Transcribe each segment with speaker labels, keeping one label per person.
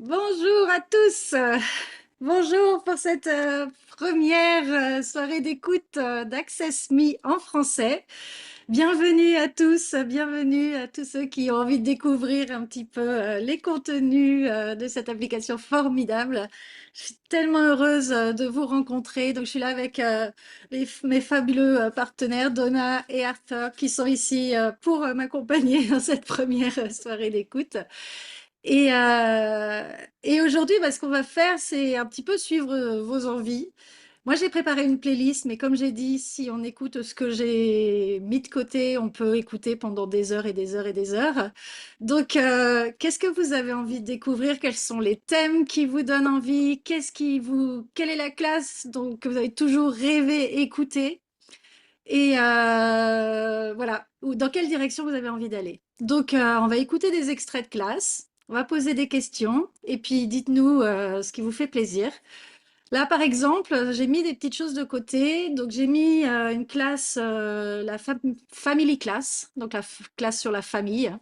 Speaker 1: Bonjour à tous. Bonjour pour cette première soirée d'écoute d'Access Me en français. Bienvenue à tous ceux qui ont envie de découvrir un petit peu les contenus de cette application formidable. Je suis tellement heureuse de vous rencontrer. Donc, je suis là avec mes fabuleux partenaires, Donna et Arthur, qui sont ici pour m'accompagner dans cette première soirée d'écoute. Et, euh, et aujourd'hui, ce qu'on va faire, c'est un petit peu suivre vos envies. Moi, j'ai préparé une playlist, mais comme j'ai dit, si on écoute ce que j'ai mis de côté, on peut écouter pendant des heures et des heures et des heures. Donc, qu'est-ce que vous avez envie de découvrir? Quels sont les thèmes qui vous donnent envie? Quelle est la classe que vous avez toujours rêvé écouter? Et voilà, ou dans quelle direction vous avez envie d'aller. Donc, on va écouter des extraits de classe, on va poser des questions, et puis dites-nous ce qui vous fait plaisir. Là, par exemple, j'ai mis des petites choses de côté. Donc, j'ai mis une classe, Family Class, donc classe sur la famille.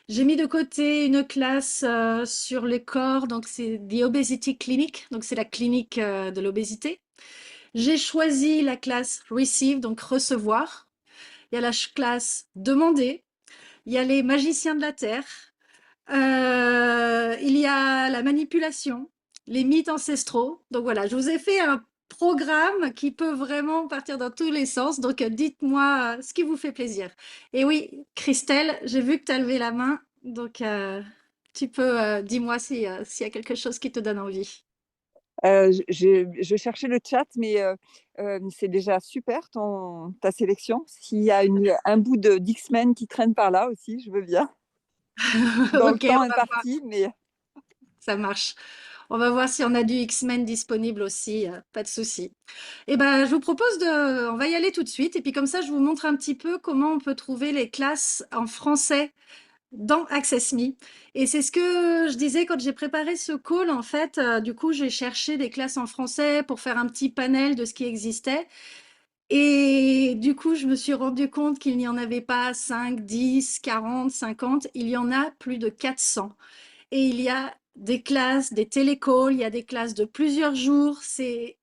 Speaker 1: J'ai mis de côté une classe sur le corps, donc c'est The Obesity Clinic, donc c'est la clinique de l'obésité. J'ai choisi la classe Receive, donc recevoir. Il y a la classe Demander. Il y a les magiciens de la Terre. Il y a la manipulation, les mythes ancestraux. Donc voilà, je vous ai fait un programme qui peut vraiment partir dans tous les sens. Donc dites-moi ce qui vous fait plaisir. Et oui, Christelle, j'ai vu que tu as levé la main. Donc tu peux, dis-moi s'il y a quelque chose qui te donne envie.
Speaker 2: Je cherchais le chat, mais c'est déjà super ta sélection. S'il y a un bout d'X-Men qui traîne par là aussi, je veux bien. Dans le
Speaker 1: Ok,
Speaker 2: temps
Speaker 1: on va voir.
Speaker 2: imparti, mais
Speaker 1: Ça marche. On va voir si on a du X-Men disponible aussi, pas de souci. Eh ben, je vous propose on va y aller tout de suite. Et puis comme ça, je vous montre un petit peu comment on peut trouver les classes en français dans Access Me. Et c'est ce que je disais quand j'ai préparé ce call. En fait, du coup, j'ai cherché des classes en français pour faire un petit panel de ce qui existait. Et du coup, je me suis rendu compte qu'il n'y en avait pas 5, 10, 40, 50. Il y en a plus de 400. Et il y a des classes, des télécalls, il y a des classes de plusieurs jours. C'est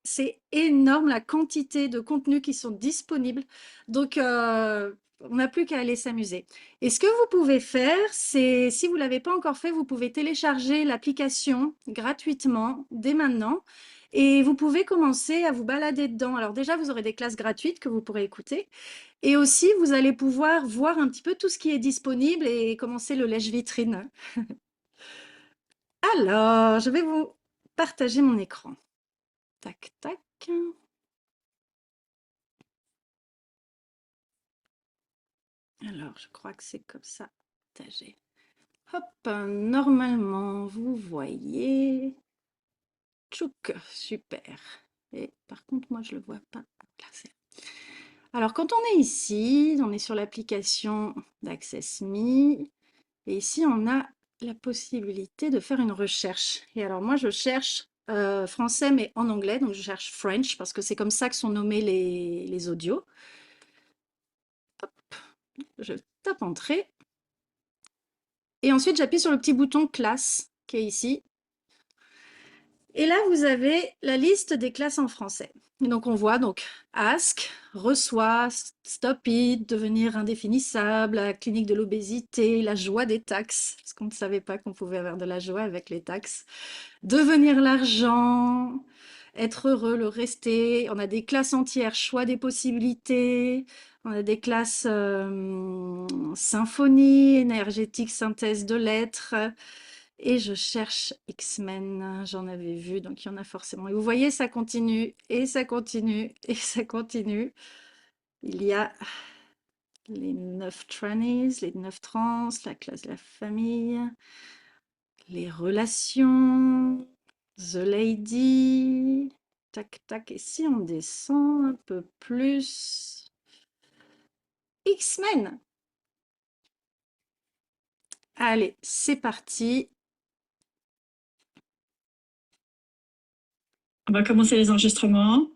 Speaker 1: énorme la quantité de contenus qui sont disponibles. Donc, on n'a plus qu'à aller s'amuser. Et ce que vous pouvez faire, c'est, si vous ne l'avez pas encore fait, vous pouvez télécharger l'application gratuitement dès maintenant. Et vous pouvez commencer à vous balader dedans. Alors déjà, vous aurez des classes gratuites que vous pourrez écouter. Et aussi, vous allez pouvoir voir un petit peu tout ce qui est disponible et commencer le lèche-vitrine. Alors, je vais vous partager mon écran. Tac, tac. Alors, je crois que c'est comme ça. Partagé. Hop, normalement, vous voyez. Tchouk, super. Et par contre, moi, je le vois pas. Là, alors, quand on est ici, on est sur l'application d'Access Me. Et ici, on a la possibilité de faire une recherche. Et alors, moi, je cherche français, mais en anglais. Donc, je cherche French parce que c'est comme ça que sont nommés les audios. Je tape Entrée. Et ensuite, j'appuie sur le petit bouton classe qui est ici. Et là, vous avez la liste des classes en français. Et donc, on voit donc Ask, Reçoit, Stop It, Devenir indéfinissable, la clinique de l'obésité, la joie des taxes, parce qu'on ne savait pas qu'on pouvait avoir de la joie avec les taxes, Devenir l'argent, Être heureux, le rester. On a des classes entières, Choix des possibilités. On a des classes symphonie, énergétique, synthèse de lettres. Et je cherche X-Men, j'en avais vu, donc il y en a forcément. Et vous voyez, ça continue, et ça continue, et ça continue. Il y a les 9 trannies, les 9 trans, la classe de la famille, les relations, The Lady, tac tac. Et si on descend un peu plus, X-Men. Allez, c'est parti.
Speaker 3: On va commencer les enregistrements.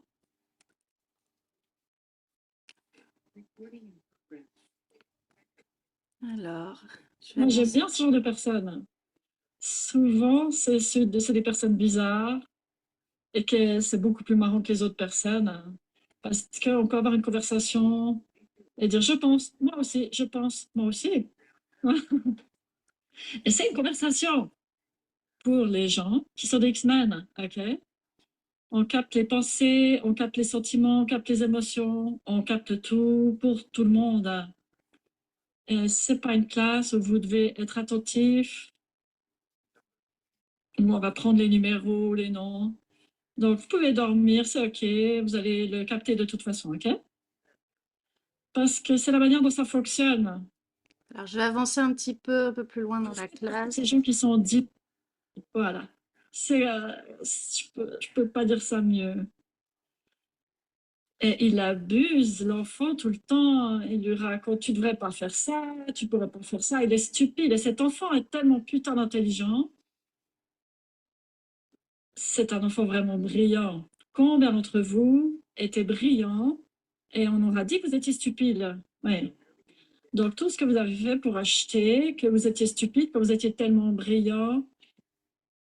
Speaker 1: Alors, je vais
Speaker 3: Moi, j'aime
Speaker 1: lancer.
Speaker 3: bien ce genre de personnes. souvent, c'est des personnes bizarres et que c'est beaucoup plus marrant que les autres personnes. Parce qu'on peut avoir une conversation et dire je pense, moi aussi, je pense, moi aussi. Et c'est une conversation pour les gens qui sont des X-Men, ok? On capte les pensées, on capte les sentiments, on capte les émotions, on capte tout pour tout le monde. Et c'est pas une classe où vous devez être attentif, où on va prendre les numéros, les noms. Donc, vous pouvez dormir, c'est OK, vous allez le capter de toute façon, OK? Parce que c'est la manière dont ça fonctionne.
Speaker 1: Alors, je vais avancer un peu plus loin dans la classe.
Speaker 3: Ces gens qui sont dits, voilà. Je peux pas dire ça mieux. Et il abuse l'enfant tout le temps. Il lui raconte, tu devrais pas faire ça, tu pourrais pas faire ça. Il est stupide. Et cet enfant est tellement putain d'intelligent. C'est un enfant vraiment brillant. Combien d'entre vous étaient brillants et on aura dit que vous étiez stupide? Oui. Donc, tout ce que vous avez fait pour acheter, que vous étiez stupide, que vous étiez tellement brillant,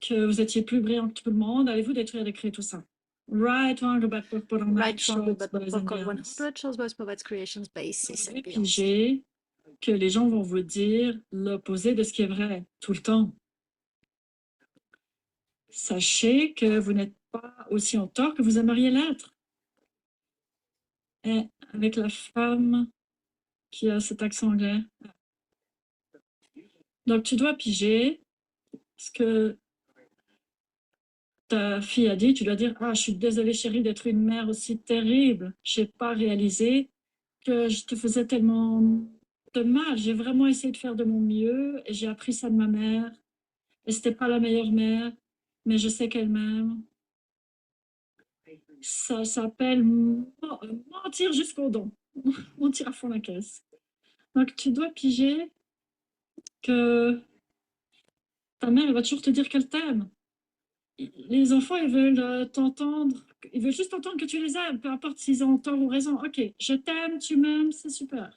Speaker 3: que vous étiez plus brillant que tout le monde, allez-vous détruire et créer tout ça? Right, wrong, about purple and
Speaker 1: Right,
Speaker 3: white
Speaker 1: wrong,
Speaker 3: shorts,
Speaker 1: but
Speaker 3: boys and
Speaker 1: popcorn
Speaker 3: girls.
Speaker 1: 100 shows boys provides creations basis
Speaker 3: Vous
Speaker 1: and
Speaker 3: devez
Speaker 1: beyond.
Speaker 3: piger que les gens vont vous dire l'opposé de ce qui est vrai, tout le temps. Sachez que vous n'êtes pas aussi en tort que vous aimeriez l'être. Et avec la femme qui a cet accent anglais. Donc, tu dois piger ce que ta fille a dit. Tu dois dire, ah, je suis désolée chérie d'être une mère aussi terrible. Je n'ai pas réalisé que je te faisais tellement de mal. J'ai vraiment essayé de faire de mon mieux et j'ai appris ça de ma mère. Et c'était pas la meilleure mère, mais je sais qu'elle m'aime. Ça s'appelle mentir jusqu'au dents. Mentir à fond la caisse. Donc, tu dois piger que ta mère, elle va toujours te dire qu'elle t'aime. Les enfants, ils veulent t'entendre, ils veulent juste entendre que tu les aimes, peu importe s'ils ont tort ou raison. Ok, je t'aime, tu m'aimes, c'est super.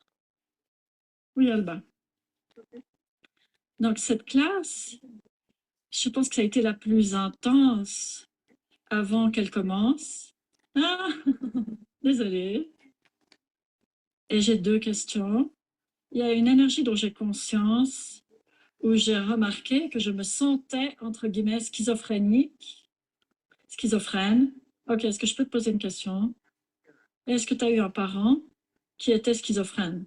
Speaker 3: Oui, Alba. Donc, cette classe, je pense que ça a été la plus intense avant qu'elle commence. Ah, désolée. Et j'ai deux questions. Il y a une énergie dont j'ai conscience, où j'ai remarqué que je me sentais, entre guillemets, schizophrénique, schizophrène. Ok, est-ce que je peux te poser une question? Est-ce que tu as eu un parent qui était schizophrène?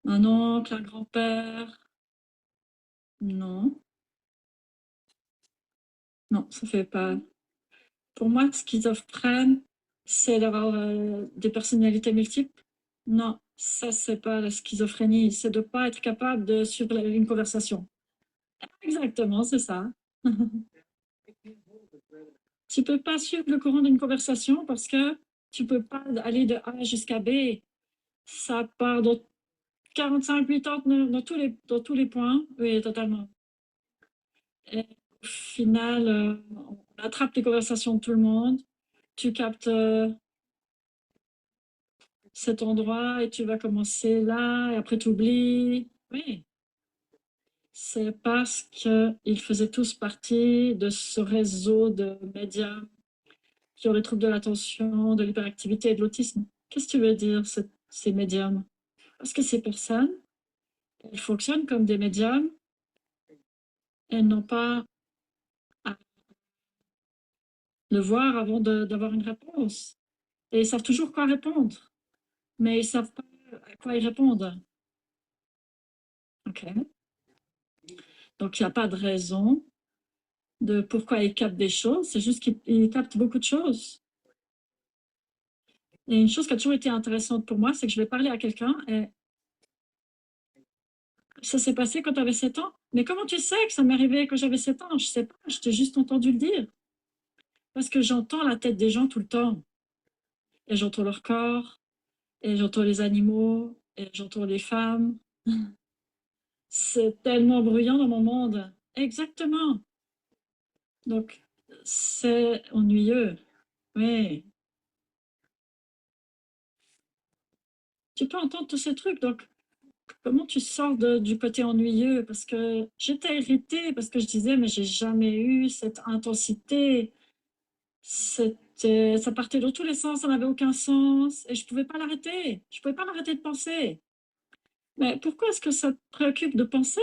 Speaker 3: Un oncle, un grand-père? Non, non, ça fait pas. Pour moi, schizophrène, c'est d'avoir des personnalités multiples. Non, ça, c'est pas la schizophrénie, c'est de ne pas être capable de suivre une conversation. Exactement, c'est ça. Tu peux pas suivre le courant d'une conversation parce que tu peux pas aller de A jusqu'à B. Ça part dans 45, 80, dans tous les points. Oui, totalement. Et au final, on attrape les conversations de tout le monde. Tu captes cet endroit et tu vas commencer là et après tu oublies. Oui, c'est parce qu'ils faisaient tous partie de ce réseau de médiums qui ont les troubles de l'attention, de l'hyperactivité et de l'autisme. Qu'est-ce que tu veux dire, ces médiums? Parce que ces personnes, elles fonctionnent comme des médiums, elles n'ont pas à le voir avant d'avoir une réponse. Et ils savent toujours quoi répondre, mais ils ne savent pas à quoi ils répondent. OK. Donc, il n'y a pas de raison de pourquoi ils captent des choses, c'est juste qu'ils captent beaucoup de choses. Et une chose qui a toujours été intéressante pour moi, c'est que je vais parler à quelqu'un et ça s'est passé quand tu avais 7 ans. Mais comment tu sais que ça m'est arrivé quand j'avais 7 ans? Je ne sais pas, je t'ai juste entendu le dire. Parce que j'entends la tête des gens tout le temps. Et j'entends leur corps, et j'entends les animaux, et j'entends les femmes. C'est tellement bruyant dans mon monde. Exactement. Donc, c'est ennuyeux. Oui. tu peux entendre tous ces trucs. Donc, comment tu sors du côté ennuyeux? Parce que j'étais irritée, parce que je disais, mais j'ai jamais eu cette intensité. Ça partait dans tous les sens, ça n'avait aucun sens, et je pouvais pas l'arrêter. Je pouvais pas l'arrêter de penser. Mais pourquoi est-ce que ça te préoccupe de penser?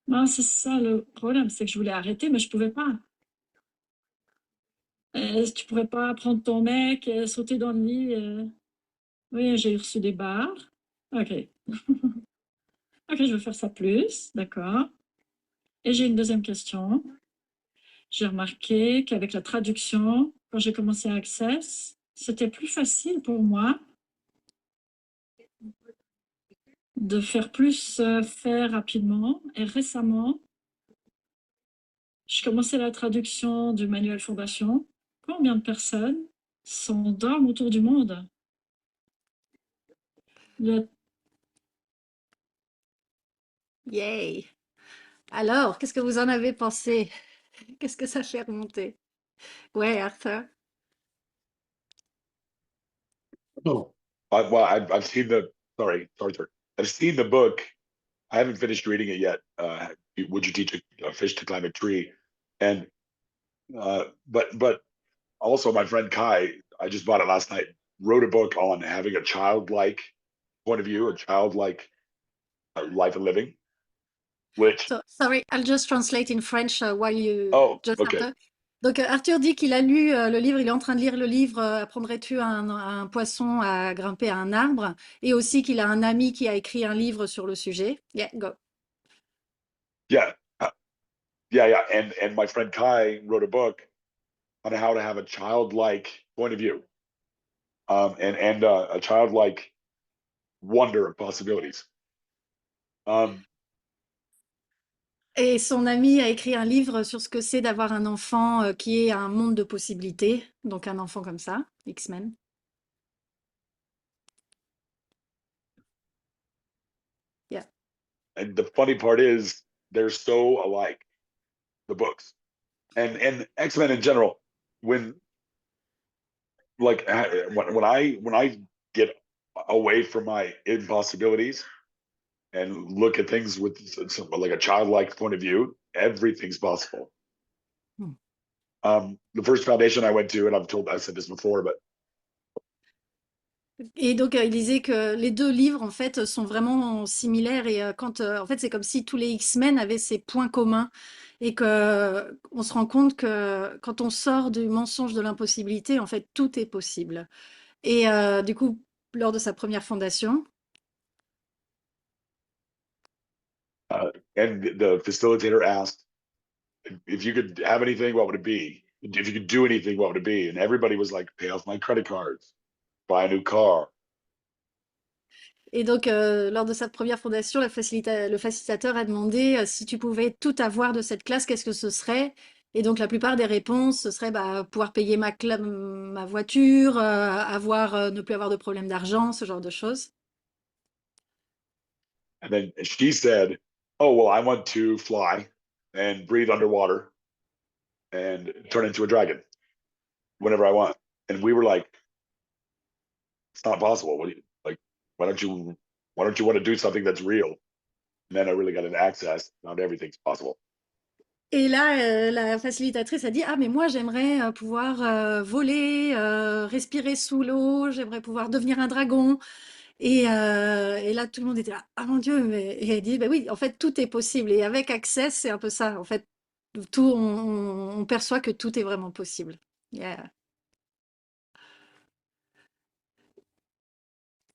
Speaker 3: Ben, c'est ça le problème, c'est que je voulais arrêter, mais je pouvais pas. Tu pourrais pas prendre ton mec, sauter dans le lit. Oui, j'ai reçu des barres. Ok. Ok, je vais faire ça plus. D'accord. Et j'ai une deuxième question. J'ai remarqué qu'avec la traduction, quand j'ai commencé à Access, c'était plus facile pour moi de faire plus faire rapidement. Et récemment, je commençais la traduction du manuel Fondation. Combien de personnes s'endorment autour du monde? Le-
Speaker 1: Yay! Alors, qu'est-ce que vous en avez pensé? Qu'est-ce que ça fait remonter? Ouais, Arthur.
Speaker 4: Oh, I've seen the sorry, sir. I've seen the book. I haven't finished reading it yet. Would you teach a fish to climb a tree? And but also my friend Kai, I just bought it last night. Wrote a book on having a childlike point of view, a childlike life and living. Which
Speaker 1: So, sorry, I'll just translate in French while you
Speaker 4: oh
Speaker 1: just
Speaker 4: okay
Speaker 1: after. Donc, Arthur dit qu'il a lu le livre, il est en train de lire le livre Apprendrais-tu un poisson à grimper à un arbre? Et aussi qu'il a un ami qui a écrit un livre sur le sujet. Yeah, go.
Speaker 4: yeah yeah, and my friend Kai wrote a book on how to have a childlike point of view, and a childlike wonder of possibilities.
Speaker 1: Et son ami a écrit un livre sur ce que c'est d'avoir un enfant qui est un monde de possibilités. Donc, un enfant comme ça, X-Men. Yeah.
Speaker 4: And the funny part is they're so alike, the books and X-Men in general. When like when I get away from my impossibilities and look at things with like a childlike point of view, everything's possible.
Speaker 1: Hmm.
Speaker 4: The first foundation I went to, and I said this before, but
Speaker 1: Et donc, il disait que les deux livres, en fait, sont vraiment similaires. Et en fait, c'est comme si tous les X-Men avaient ces points communs. Et que on se rend compte que quand on sort du mensonge de l'impossibilité, en fait, tout est possible. Et du coup, lors de sa première fondation,
Speaker 4: and the facilitator asked if you could have anything, what would it be? If you could do anything, what would it be? And everybody was like, pay off my credit cards, buy a new car.
Speaker 1: et donc, lors de sa première fondation, le facilitateur a demandé si tu pouvais tout avoir de cette classe, qu'est-ce que ce serait? Et donc, la plupart des réponses, ce serait bah, pouvoir payer ma voiture, ne plus avoir de problème d'argent, ce genre de choses.
Speaker 4: And then she said, oh, well, I want to fly and breathe underwater and turn into a dragon whenever I want. And we were like, it's not possible. What do you like? Why don't you want to do something that's real? And then I really got into access, found everything's possible.
Speaker 1: Et là, la facilitatrice a dit: «Ah mais moi j'aimerais, pouvoir, voler, respirer sous l'eau, j'aimerais pouvoir devenir un dragon» et là tout le monde était là: «Ah mon Dieu!» mais et elle dit: «Bah oui, en fait tout est possible» et avec Access, c'est un peu ça, en fait, tout on perçoit que tout est vraiment possible. Yeah.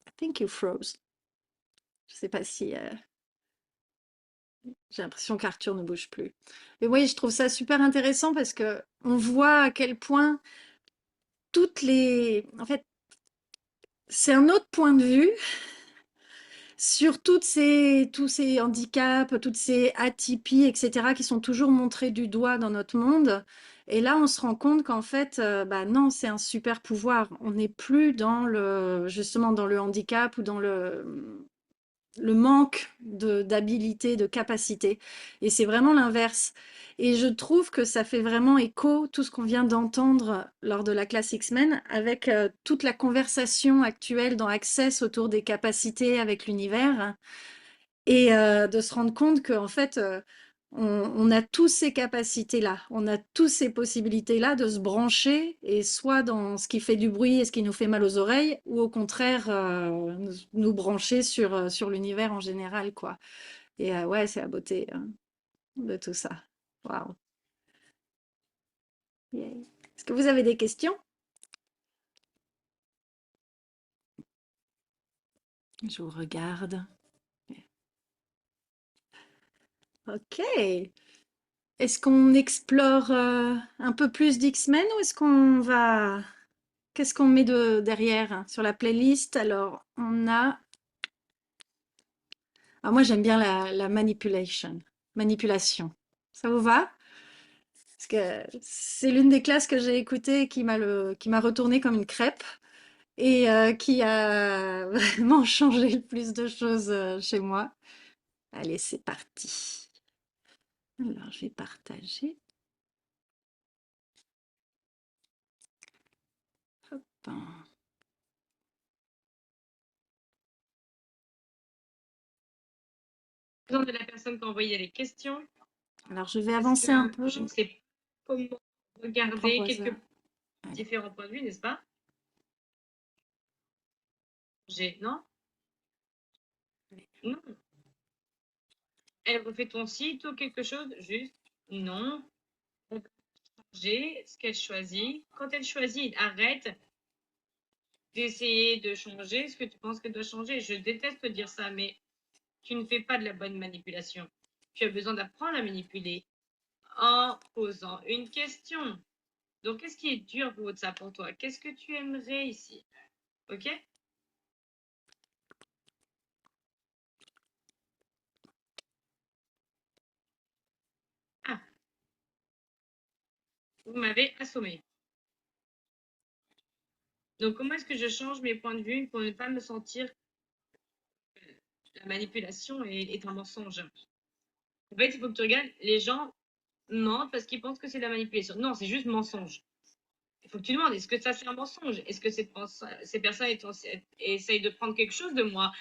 Speaker 1: I think you froze. Je sais pas si, j'ai l'impression qu'Arthur ne bouge plus. Mais oui, je trouve ça super intéressant parce que on voit à quel point en fait, c'est un autre point de vue sur tous ces handicaps, toutes ces atypies, etc., qui sont toujours montrés du doigt dans notre monde. Et là, on se rend compte qu'en fait, bah non, c'est un super pouvoir. On n'est plus justement dans le handicap ou le manque d'habilité, de capacité. Et c'est vraiment l'inverse. Et je trouve que ça fait vraiment écho, tout ce qu'on vient d'entendre lors de la classe X-Men, avec toute la conversation actuelle dans Access autour des capacités avec l'univers. Et de se rendre compte qu'en fait, on a tous ces capacités-là, on a tous ces possibilités-là de se brancher, et soit dans ce qui fait du bruit et ce qui nous fait mal aux oreilles, ou au contraire, nous brancher sur l'univers en général, quoi. Et ouais, c'est la beauté de tout ça. Waouh. Yeah. Est-ce que vous avez des questions? Je vous regarde. Ok. Est-ce qu'on explore un peu plus d'X-Men ou est-ce qu'on va... Qu'est-ce qu'on met derrière hein, sur la playlist? Alors, on a... Ah, moi, j'aime bien la manipulation. Ça vous va? Parce que c'est l'une des classes que j'ai écoutées et qui m'a retourné comme une crêpe et qui a vraiment changé le plus de choses chez moi. Allez, c'est parti. Alors, je vais partager. Hop.
Speaker 5: De la personne qui a envoyé les questions.
Speaker 1: Alors, je vais
Speaker 5: Parce
Speaker 1: avancer
Speaker 5: que
Speaker 1: un peu.
Speaker 5: je ne sais pas comment regarder
Speaker 1: Propose,
Speaker 5: quelques
Speaker 1: allez.
Speaker 5: différents points de vue, n'est-ce pas? Non? Non. Elle refait ton site ou quelque chose? Juste non. On peut changer ce qu'elle choisit. Quand elle choisit, arrête d'essayer de changer ce que tu penses qu'elle doit changer. Je déteste dire ça, mais tu ne fais pas de la bonne manipulation. Tu as besoin d'apprendre à manipuler en posant une question. Donc, qu'est-ce qui est dur pour WhatsApp pour toi? Qu'est-ce que tu aimerais ici? Ok? Ah, vous m'avez assommé. Donc, comment est-ce que je change mes points de vue pour ne pas me sentir que la manipulation est un mensonge? En fait, il faut que tu regardes, les gens mentent parce qu'ils pensent que c'est de la manipulation. Non, c'est juste mensonge. Il faut que tu demandes, est-ce que ça c'est un mensonge? Est-ce que ces personnes essayent de prendre quelque chose de moi?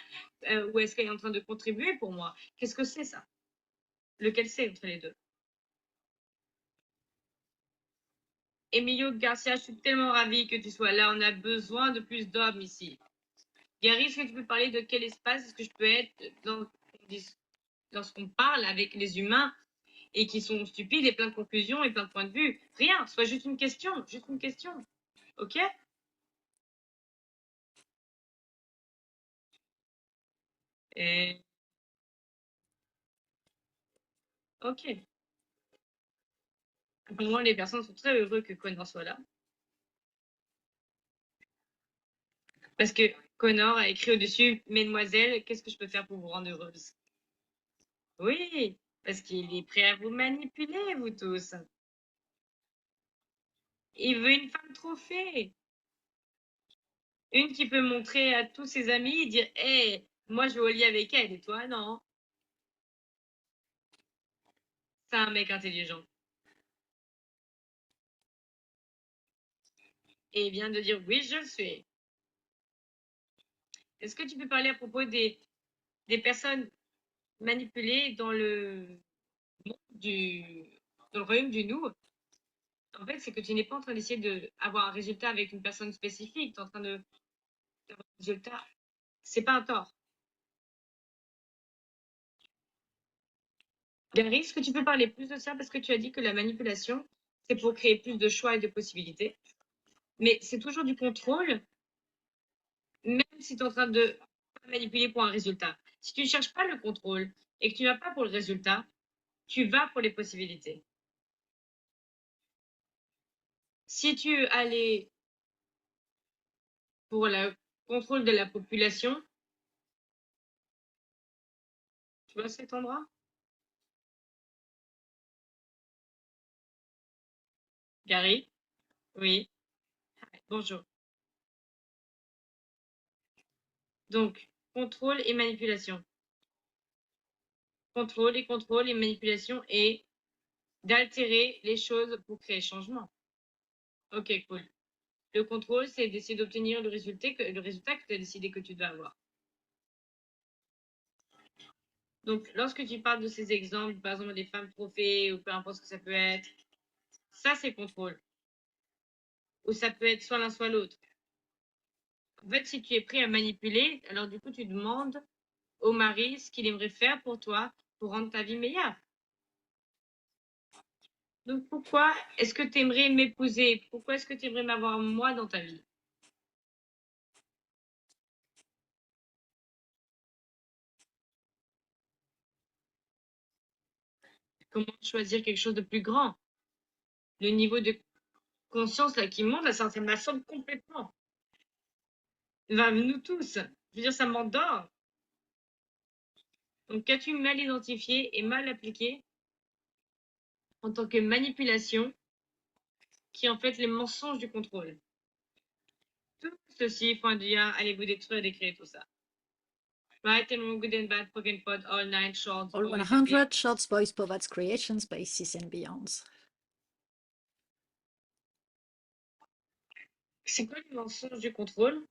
Speaker 5: Ou est-ce qu'elle est en train de contribuer pour moi? Qu'est-ce que c'est ça? Lequel c'est entre les deux? Emilio Garcia, je suis tellement ravie que tu sois là. On a besoin de plus d'hommes ici. Gary, est-ce que tu peux parler de quel espace est-ce que je peux être lorsqu'on parle avec les humains et qui sont stupides et plein de conclusions et plein de points de vue? Rien, soit juste une question, juste une question. Ok? Et... Ok. Pour moi, les personnes sont très heureux que Connor soit là. Parce que Connor a écrit au-dessus, Mesdemoiselles, qu'est-ce que je peux faire pour vous rendre heureuse? Oui, parce qu'il est prêt à vous manipuler, vous tous. Il veut une femme trophée. Une qui peut montrer à tous ses amis et dire, hé, moi je vais au lit avec elle et toi, non. C'est un mec intelligent. Et il vient de dire, oui, je le suis. Est-ce que tu peux parler à propos des personnes manipulées dans le monde dans le royaume du nous? En fait, c'est que tu n'es pas en train d'essayer d'avoir un résultat avec une personne spécifique. Tu es en train d'avoir un résultat. C'est pas un tort. Gary, est-ce que tu peux parler plus de ça? Parce que tu as dit que la manipulation, c'est pour créer plus de choix et de possibilités. Mais c'est toujours du contrôle, même si tu es en train de manipuler pour un résultat. Si tu ne cherches pas le contrôle et que tu vas pas pour le résultat, tu vas pour les possibilités. Si tu allais pour le contrôle de la population, tu vois cet endroit? Gary? Oui. Bonjour. Donc, contrôle et manipulation. contrôle et manipulation et d'altérer les choses pour créer changement. Ok, cool. Le contrôle, c'est d'essayer d'obtenir le résultat que tu as décidé que tu dois avoir. Donc, lorsque tu parles de ces exemples, par exemple des femmes trophées ou peu importe ce que ça peut être, ça c'est contrôle. Ou ça peut être soit l'un soit l'autre. En fait, si tu es prêt à manipuler, alors du coup, tu demandes au mari ce qu'il aimerait faire pour toi pour rendre ta vie meilleure. Donc, pourquoi est-ce que tu aimerais m'épouser? Pourquoi est-ce que tu aimerais m'avoir moi dans ta vie? Comment choisir quelque chose de plus grand? Le niveau de conscience là qui monte, là, ça m'assomme complètement. Enfin, nous tous. Je veux dire, ça m'endort. Donc, qu'as-tu mal identifié et mal appliqué en tant que manipulation, qui est en fait les mensonges du contrôle? Tout ceci, point de dire, allez vous détruire, décrire tout ça. Right and wrong, good and bad, poke and pot, all nine shorts,
Speaker 1: All
Speaker 5: boys and
Speaker 1: 100 shorts, boys, poets, creations, bases and beyonds.
Speaker 5: C'est quoi les mensonges du contrôle?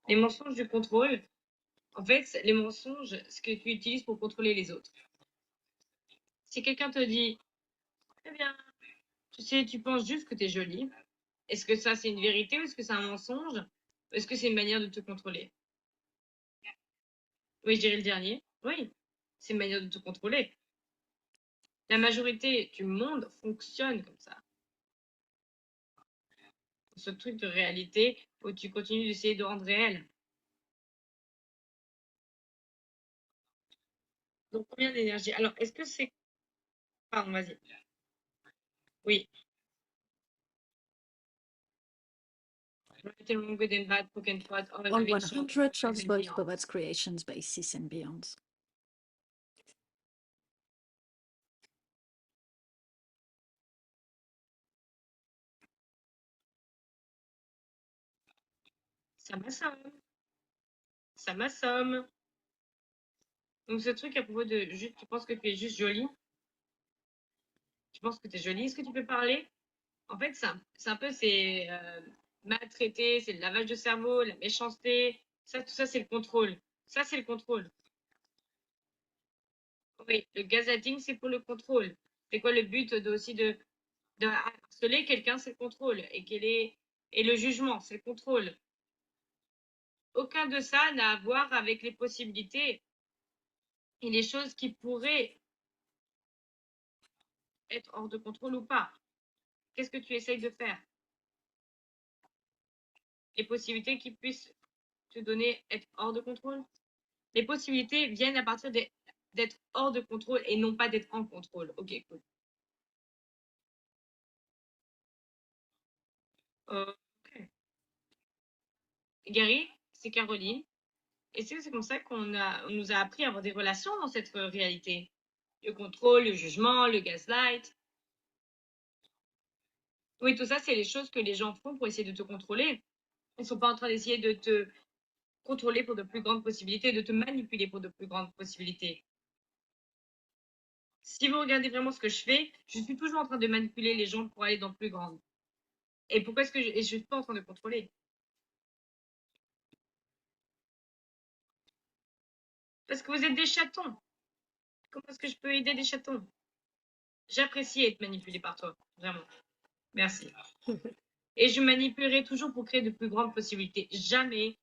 Speaker 5: Les mensonges du contrôle, en fait, les mensonges, ce que tu utilises pour contrôler les autres. Si quelqu'un te dit, eh bien, tu sais, tu penses juste que tu es jolie, est-ce que ça c'est une vérité ou est-ce que c'est un mensonge? Ou est-ce que c'est une manière de te contrôler? Oui, je dirais le dernier. Oui, c'est une manière de te contrôler. La majorité du monde fonctionne comme ça. Ce truc de réalité où tu continues d'essayer de rendre réel. Donc, combien d'énergie? Alors, est-ce que c'est... Pardon, vas-y. Oui. Right and wrong, good and bad, poke and pot, all
Speaker 1: All
Speaker 5: nine shorts,
Speaker 1: 100 shorts,
Speaker 5: and
Speaker 1: boys,
Speaker 5: beyond.
Speaker 1: poets, creations, bases and beyonds.
Speaker 5: Ça m'assomme. Ça m'assomme. Donc, ce truc à propos de juste, tu penses que tu es juste jolie. Tu penses que tu es jolie. Est-ce que tu peux parler? En fait, c'est un peu, c'est maltraité, c'est le lavage de cerveau, la méchanceté. Ça, tout ça, c'est le contrôle. Ça, c'est le contrôle. Oui, le gaslighting, c'est pour le contrôle. C'est quoi le but aussi de harceler quelqu'un, c'est le contrôle. Et le jugement, c'est le contrôle. Aucun de ça n'a à voir avec les possibilités et les choses qui pourraient être hors de contrôle ou pas. Qu'est-ce que tu essayes de faire? Les possibilités qui puissent te donner être hors de contrôle? Les possibilités viennent à partir d'être hors de contrôle et non pas d'être en contrôle. Ok, cool. Ok. Gary, c'est Caroline. Et c'est comme ça on nous a appris à avoir des relations dans cette réalité. Le contrôle, le jugement, le gaslight. Oui, tout ça, c'est les choses que les gens font pour essayer de te contrôler. Ils ne sont pas en train d'essayer de te contrôler pour de plus grandes possibilités, de te manipuler pour de plus grandes possibilités. Si vous regardez vraiment ce que je fais, je suis toujours en train de manipuler les gens pour aller dans plus grande. Et pourquoi est-ce que je ne suis pas en train de contrôler? Parce que vous êtes des chatons. Comment est-ce que je peux aider des chatons? J'apprécie être manipulée par toi, vraiment. Merci. Et je manipulerai toujours pour créer de plus grandes possibilités. Jamais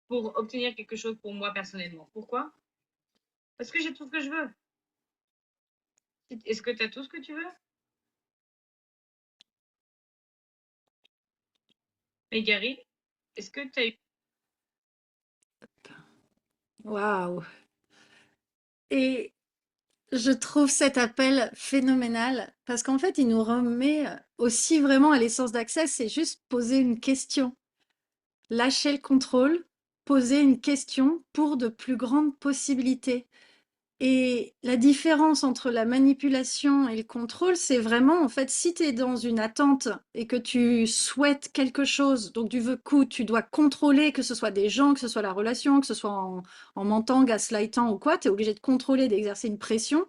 Speaker 5: pour obtenir quelque chose pour moi personnellement. Pourquoi? Parce que j'ai tout ce que je veux. Est-ce que tu as tout ce que tu veux? Mais Gary, est-ce que tu as eu...
Speaker 1: Waouh! Et je trouve cet appel phénoménal parce qu'en fait, il nous remet aussi vraiment à l'essence d'accès, c'est juste poser une question. Lâcher le contrôle, poser une question pour de plus grandes possibilités. Et la différence entre la manipulation et le contrôle, c'est vraiment, en fait, si tu es dans une attente et que tu souhaites quelque chose, donc du coup, tu dois contrôler, que ce soit des gens, que ce soit la relation, que ce soit en mentant, gaslightant ou quoi, tu es obligé de contrôler, d'exercer une pression.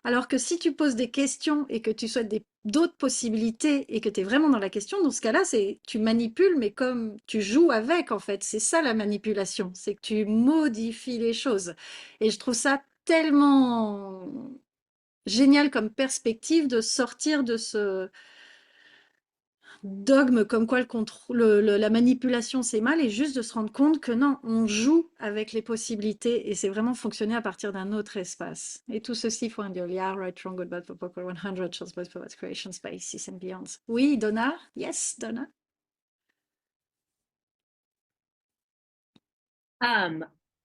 Speaker 1: Alors que si tu poses des questions et que tu souhaites d'autres possibilités et que tu es vraiment dans la question, dans ce cas-là, c'est tu manipules, mais comme tu joues avec, en fait. C'est ça la manipulation, c'est que tu modifies les choses. Et je trouve ça tellement génial comme perspective de sortir de ce dogme comme quoi la manipulation c'est mal et juste de se rendre compte que non, on joue avec les possibilités et c'est vraiment fonctionner à partir d'un autre espace. Et tout ceci for Yeah, right, wrong, good, bad, for poker, 100, shows, both for creation, spaces and beyond. Oui, Donna? Yes, Donna?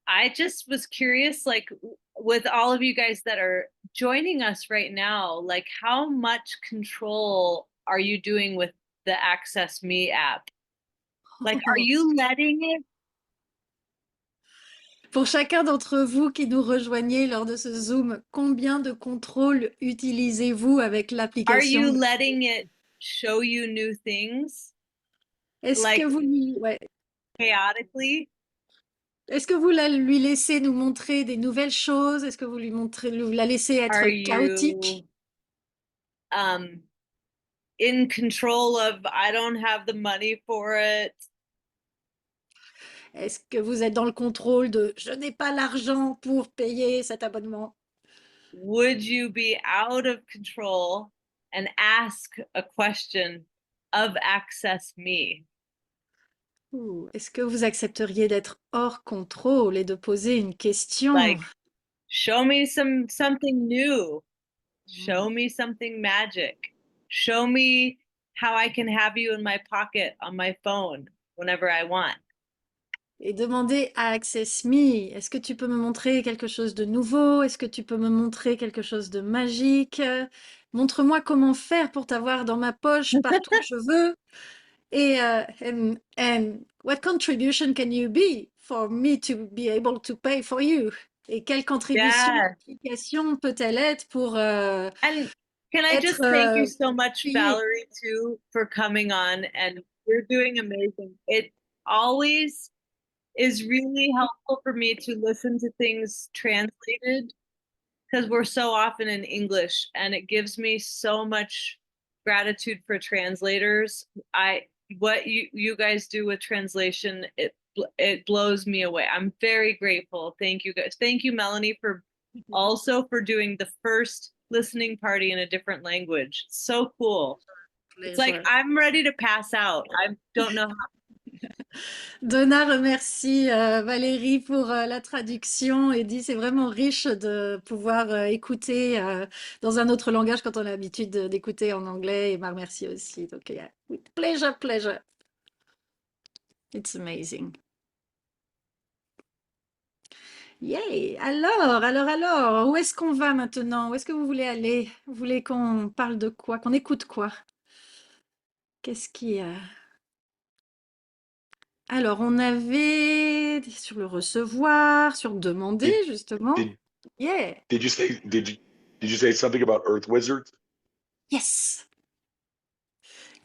Speaker 6: I just was curious, like with all of you guys that are joining us right now, like how much control are you doing with the Access Me app? Like, are you letting it?
Speaker 1: Pour chacun d'entre vous qui nous rejoignez lors de ce Zoom, combien de contrôle utilisez-vous avec
Speaker 6: Are
Speaker 1: l'application?
Speaker 6: you letting it show you new things
Speaker 1: Est-ce
Speaker 6: like
Speaker 1: que vous ouais.
Speaker 6: chaotically?
Speaker 1: Est-ce que vous lui laissez nous montrer des nouvelles choses? Est-ce que vous vous la laissez être
Speaker 6: Are
Speaker 1: chaotique?
Speaker 6: you in control of I don't have the money for it?
Speaker 1: Est-ce que vous êtes dans le contrôle de je n'ai pas l'argent pour payer cet abonnement?
Speaker 6: Would you be out of control and ask a question of Access Me?
Speaker 1: Ou est-ce que vous accepteriez d'être hors contrôle et de poser une question?
Speaker 6: Like, show me something new. Show me something magic. Show me how I can have you in my pocket on my phone whenever I want.
Speaker 1: Et demander à Access Me, est-ce que tu peux me montrer quelque chose de nouveau? Est-ce que tu peux me montrer quelque chose de magique? Montre-moi comment faire pour t'avoir dans ma poche partout où je veux. Et and what contribution can you be for me to be able to pay for you? Et quelle contribution,
Speaker 6: Yeah.
Speaker 1: application peut-elle être pour
Speaker 6: And can I just
Speaker 1: être
Speaker 6: thank you so much,
Speaker 1: payée?
Speaker 6: Valerie, too, for coming on, and you're doing amazing. It always is really helpful for me to listen to things translated because we're so often in English, and it gives me so much gratitude for translators. What you guys do with translation, it blows me away. I'm very grateful. Thank you guys. Thank you, Melanie, for also for doing the first listening party in a different language. So cool. It's like I'm ready to pass out. I don't know how.
Speaker 1: Donna remercie Valérie pour la traduction et dit c'est vraiment riche de pouvoir écouter dans un autre langage quand on a l'habitude d'écouter en anglais et m'a remercie aussi. Donc, yeah. With pleasure, pleasure. It's amazing. Yay! Alors, où est-ce qu'on va maintenant? Où est-ce que vous voulez aller? Vous voulez qu'on parle de quoi? Qu'on écoute quoi? Qu'est-ce qui... Alors, on avait sur le recevoir, sur demander,
Speaker 4: Did,
Speaker 1: justement.
Speaker 4: did,
Speaker 1: Yeah!
Speaker 4: did you say did you say something about Earth Wizards?
Speaker 1: Yes!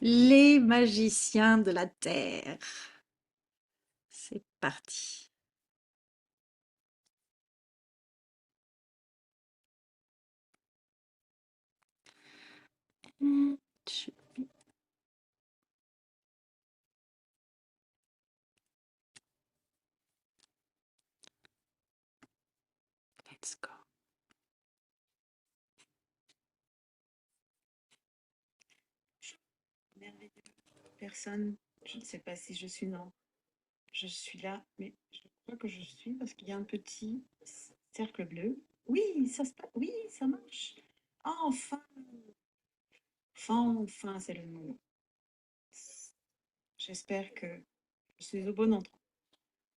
Speaker 1: Les magiciens de la Terre. C'est parti. Let's go.
Speaker 7: Merveilleux. Personne, je ne sais pas si je suis non. Je suis là, mais je crois que je suis parce qu'il y a un petit cercle bleu. Oui, ça se passe. Oui, ça marche. Enfin, enfin, c'est le moment. J'espère que je suis au bon endroit.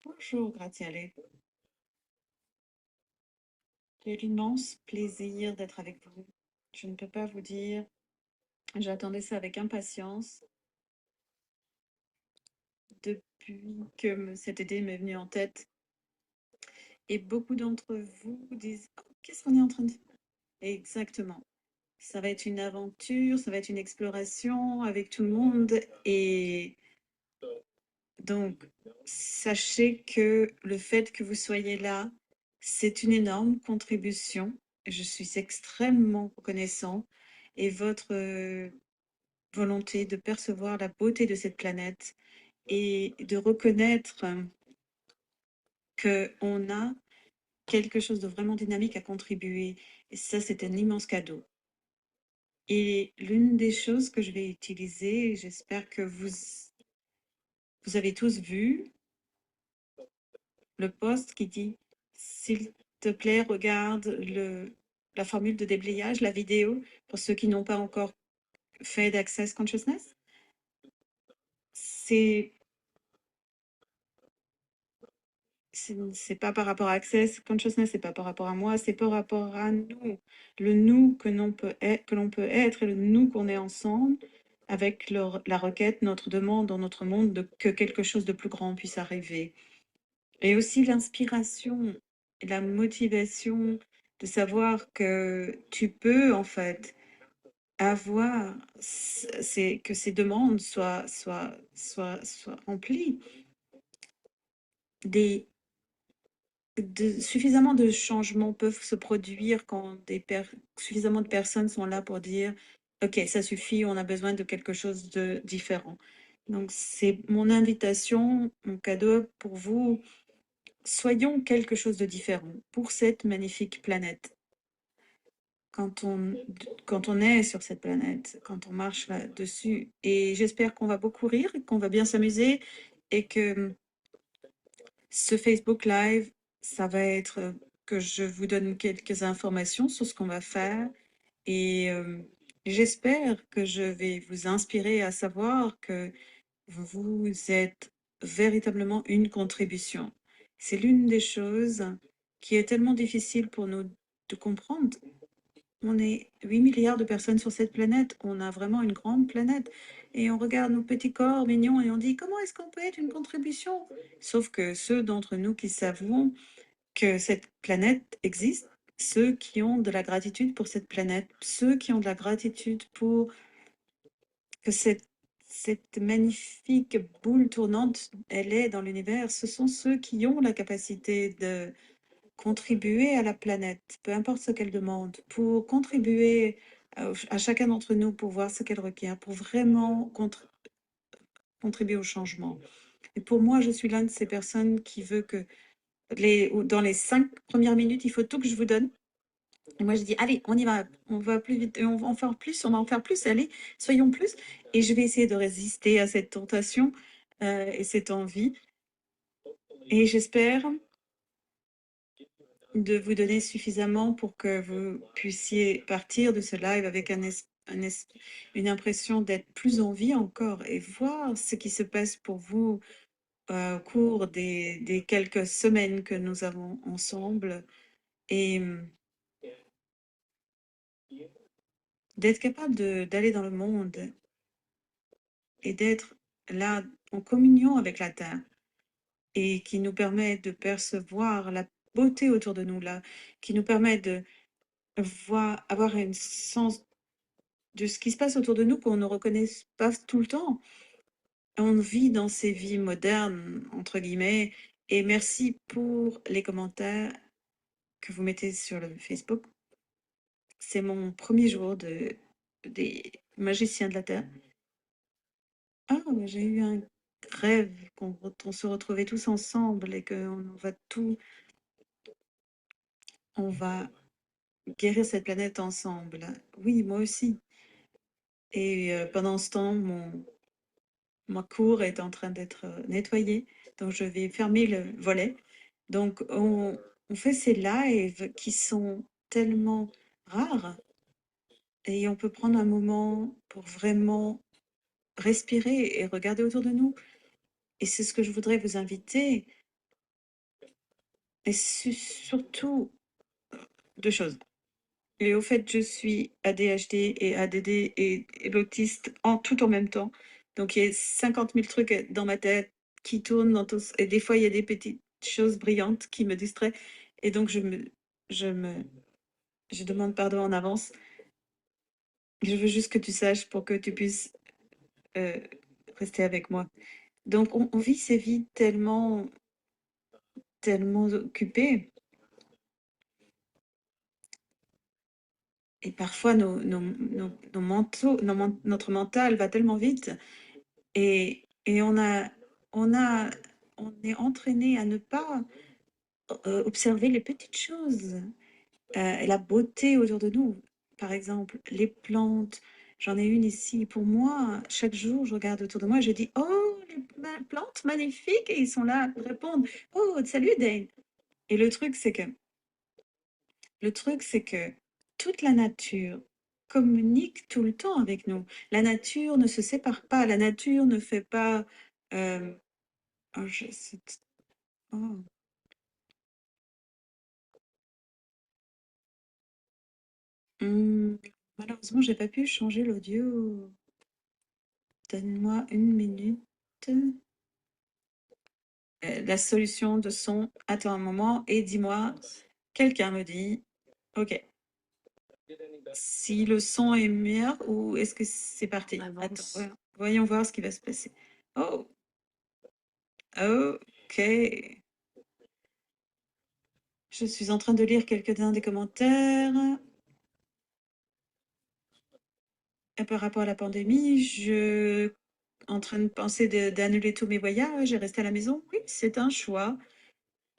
Speaker 7: Bonjour, Gratiale. J'ai l'immense plaisir d'être avec vous. Je ne peux pas vous dire. J'attendais ça avec impatience depuis que cette idée m'est venue en tête. Et beaucoup d'entre vous disent, oh, qu'est-ce qu'on est en train de faire? Exactement. Ça va être une aventure, ça va être une exploration avec tout le monde. Et donc, sachez que le fait que vous soyez là, c'est une énorme contribution. Je suis extrêmement reconnaissant. Et votre volonté de percevoir la beauté de cette planète et de reconnaître qu'on a quelque chose de vraiment dynamique à contribuer. Et ça, c'est un immense cadeau. Et l'une des choses que je vais utiliser, j'espère que vous avez tous vu le post qui dit, s'il te plaît, regarde la formule de déblayage, la vidéo, pour ceux qui n'ont pas encore fait d'Access Consciousness. C'est pas par rapport à Access Consciousness, c'est pas par rapport à moi, c'est par rapport à nous. Le nous que l'on peut être et le nous qu'on est ensemble avec la requête, notre demande dans notre monde que quelque chose de plus grand puisse arriver. Et aussi l'inspiration et la motivation de savoir que tu peux en fait avoir que ces demandes soient remplies. Suffisamment de changements peuvent se produire quand suffisamment de personnes sont là pour dire ok, ça suffit, on a besoin de quelque chose de différent. Donc c'est mon invitation, mon cadeau pour vous. Soyons quelque chose de différent pour cette magnifique planète. Quand on est sur cette planète, quand on marche là-dessus. Et j'espère qu'on va beaucoup rire, qu'on va bien s'amuser et que ce Facebook Live, ça va être que je vous donne quelques informations sur ce qu'on va faire et j'espère que je vais vous inspirer à savoir que vous êtes véritablement une contribution. C'est l'une des choses qui est tellement difficile pour nous de comprendre. On est 8 milliards de personnes sur cette planète, on a vraiment une grande planète et on regarde nos petits corps mignons et on dit comment est-ce qu'on peut être une contribution? Sauf que ceux d'entre nous qui savons que cette planète existe, ceux qui ont de la gratitude pour cette planète, ceux qui ont de la gratitude pour que cette magnifique boule tournante, elle est dans l'univers, ce sont ceux qui ont la capacité de contribuer à la planète, peu importe ce qu'elle demande, pour contribuer à chacun d'entre nous, pour voir ce qu'elle requiert, pour vraiment contribuer au changement. Et pour moi, je suis l'une de ces personnes qui veut que dans les 5 premières minutes, il faut tout que je vous donne. Et moi, je dis, allez, on y va, on va plus vite, on va en faire plus, on va en faire plus, allez, soyons plus. Et je vais essayer de résister à cette tentation et cette envie. Et j'espère de vous donner suffisamment pour que vous puissiez partir de ce live avec une impression d'être plus en vie encore et voir ce qui se passe pour vous au cours des quelques semaines que nous avons ensemble et d'être capable d'aller dans le monde et d'être là en communion avec la Terre et qui nous permet de percevoir la beauté autour de nous là, qui nous permet de avoir un sens de ce qui se passe autour de nous qu'on ne reconnaît pas tout le temps. On vit dans ces vies modernes, entre guillemets, et merci pour les commentaires que vous mettez sur le Facebook. C'est mon premier jour des magiciens de la Terre. Ah, j'ai eu un rêve qu'on se retrouvait tous ensemble et on va guérir cette planète ensemble. Oui, moi aussi. Et pendant ce temps, ma cour est en train d'être nettoyée, donc je vais fermer le volet. Donc, on fait ces lives qui sont tellement rares et on peut prendre un moment pour vraiment respirer et regarder autour de nous. Et c'est ce que je voudrais vous inviter. Et surtout, deux choses. Et au fait, je suis ADHD et ADD et l'autiste tout en même temps. Donc, il y a 50 000 trucs dans ma tête qui tournent et des fois, il y a des petits chose brillante qui me distrait. Et donc, je me, je demande pardon en avance. Je veux juste que tu saches pour que tu puisses euh, rester avec moi. Donc, on vit ces vies tellement, tellement occupées. Et parfois, nos mentaux, notre mental va tellement vite et on est entraîné à ne pas observer les petites choses et la beauté autour de nous. Par exemple, les plantes. J'en ai une ici. Pour moi, chaque jour, je regarde autour de moi et je dis, oh, les plantes magnifiques. Et ils sont là pour répondre, oh, salut Dane. Et le truc, c'est que toute la nature communique tout le temps avec nous. La nature ne se sépare pas. La nature ne fait pas. euh, oh, oh. Malheureusement, j'ai pas pu changer l'audio. Donne-moi une minute. La solution de son. Attends un moment et dis-moi. Quelqu'un me dit. Ok. Si le son est meilleur ou est-ce que c'est parti?
Speaker 1: On avance.
Speaker 7: Attends, voyons voir ce qui va se passer. Oh, ok. Je suis en train de lire quelques-uns des commentaires. Et par rapport à la pandémie, je en train de penser d'annuler tous mes voyages et rester à la maison. Oui, c'est un choix.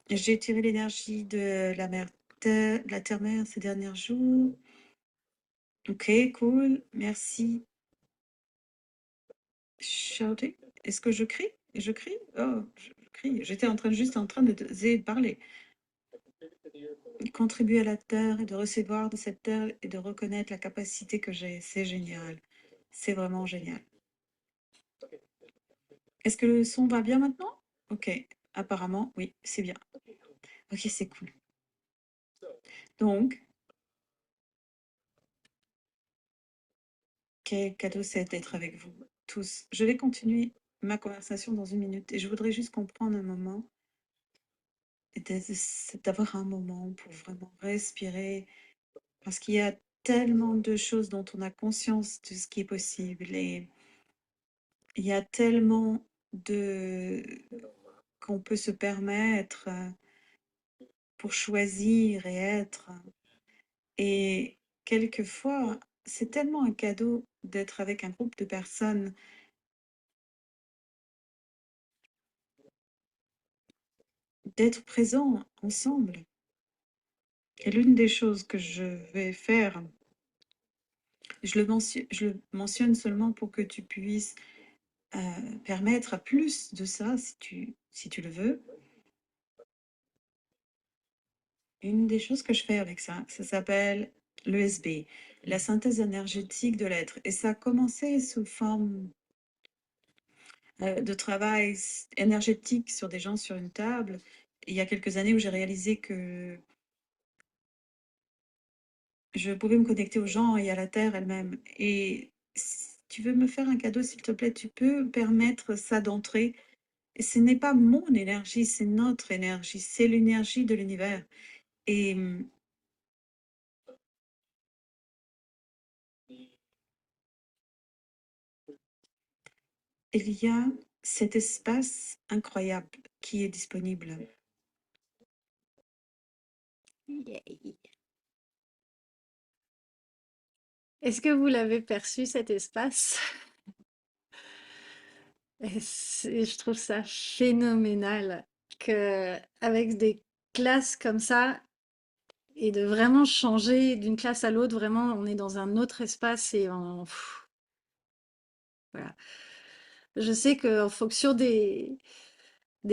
Speaker 7: J'ai tiré l'énergie de la terre-mère ces derniers jours. Ok, cool. Merci. Shouting. Est-ce que je crie? Je crie? Oh, je crie. J'étais juste en train de parler. Contribuer à la terre et de recevoir de cette terre et de reconnaître la capacité que j'ai, c'est génial. C'est vraiment génial. Est-ce que le son va bien maintenant? Ok, apparemment, oui, c'est bien. Ok, c'est cool. Donc, quel cadeau c'est d'être avec vous tous. Je vais continuer ma conversation dans une minute et je voudrais juste comprendre un moment et d'avoir un moment pour vraiment respirer parce qu'il y a tellement de choses dont on a conscience de ce qui est possible et il y a tellement de qu'on peut se permettre pour choisir et être. Et quelquefois, c'est tellement un cadeau d'être avec un groupe de personnes, d'être présents ensemble. Et l'une des choses que je vais faire, je le mentionne seulement pour que tu puisses permettre à plus de ça, si tu le veux. Une des choses que je fais avec ça, ça s'appelle l'ESB, la synthèse énergétique de l'être. Et ça a commencé sous forme de travail énergétique sur des gens sur une table. Il y a quelques années où j'ai réalisé que je pouvais me connecter aux gens et à la Terre elle-même. Et si tu veux me faire un cadeau, s'il te plaît, tu peux permettre ça d'entrer. Et ce n'est pas mon énergie, c'est notre énergie, c'est l'énergie de l'univers. Et il y a cet espace incroyable qui est disponible.
Speaker 1: Yay. Est-ce que vous l'avez perçu, cet espace? Et je trouve ça phénoménal que avec des classes comme ça et de vraiment changer d'une classe à l'autre, vraiment, on est dans un autre espace et voilà. Je sais qu'en fonction des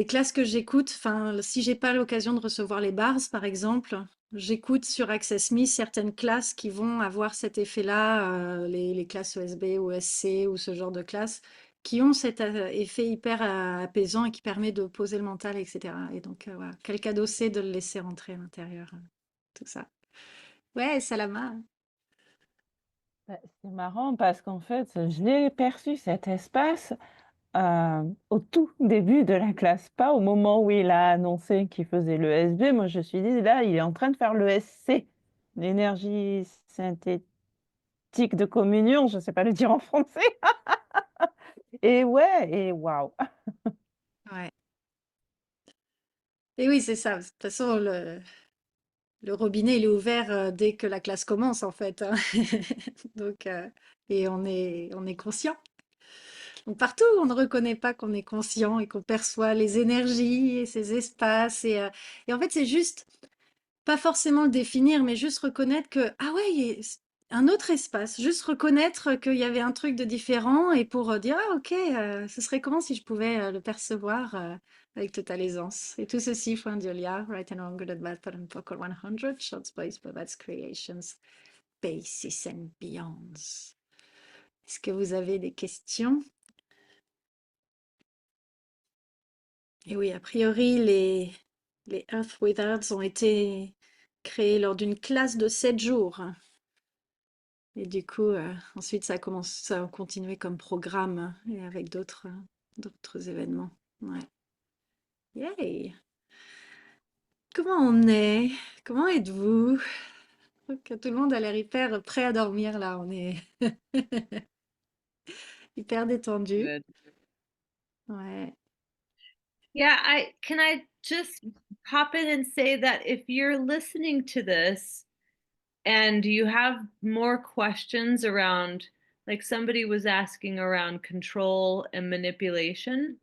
Speaker 1: classes que j'écoute, enfin, si j'ai pas l'occasion de recevoir les bars, par exemple, j'écoute sur Access Me certaines classes qui vont avoir cet effet-là, les classes ESB ou SC ou ce genre de classes, qui ont cet effet hyper apaisant et qui permet de poser le mental, etc. Et donc, voilà, quel cadeau c'est de le laisser rentrer à l'intérieur, tout ça. Ouais, Salama.
Speaker 8: Bah, c'est marrant parce qu'en fait, j'ai perçu cet espace au tout début de la classe, pas au moment où il a annoncé qu'il faisait le SB. Moi, je me suis dit, là, il est en train de faire le SC, l'énergie synthétique de communion, je ne sais pas le dire en français. Et ouais, et waouh.
Speaker 1: Ouais. Et oui, c'est ça. De toute façon, le robinet, il est ouvert dès que la classe commence, en fait, hein. Donc, et on est conscient. Donc, partout où on ne reconnaît pas qu'on est conscient et qu'on perçoit les énergies et ces espaces. Et en fait, c'est juste, pas forcément le définir, mais juste reconnaître que, ah ouais, il y a un autre espace. Juste reconnaître qu'il y avait un truc de différent et pour dire, ah ok, ce serait comment si je pouvais le percevoir avec totale aisance. Et tout ceci, Juan Julia, right and wrong, good and bad, but and poker 100, short space, but that's creations, basis and beyonds. Est-ce que vous avez des questions? Et oui, a priori, les Earth Wizards ont été créés lors d'une classe de 7 jours. Et du coup, ensuite, ça a continué comme programme et avec d'autres événements. Ouais. Yay! Comment on est? Comment êtes-vous? Je trouve que tout le monde a l'air hyper prêt à dormir là. On est hyper détendu.
Speaker 6: Good.
Speaker 1: Ouais.
Speaker 6: Yeah, can I just hop in and say that if you're listening to this and you have more questions around, like somebody was asking around control and manipulation,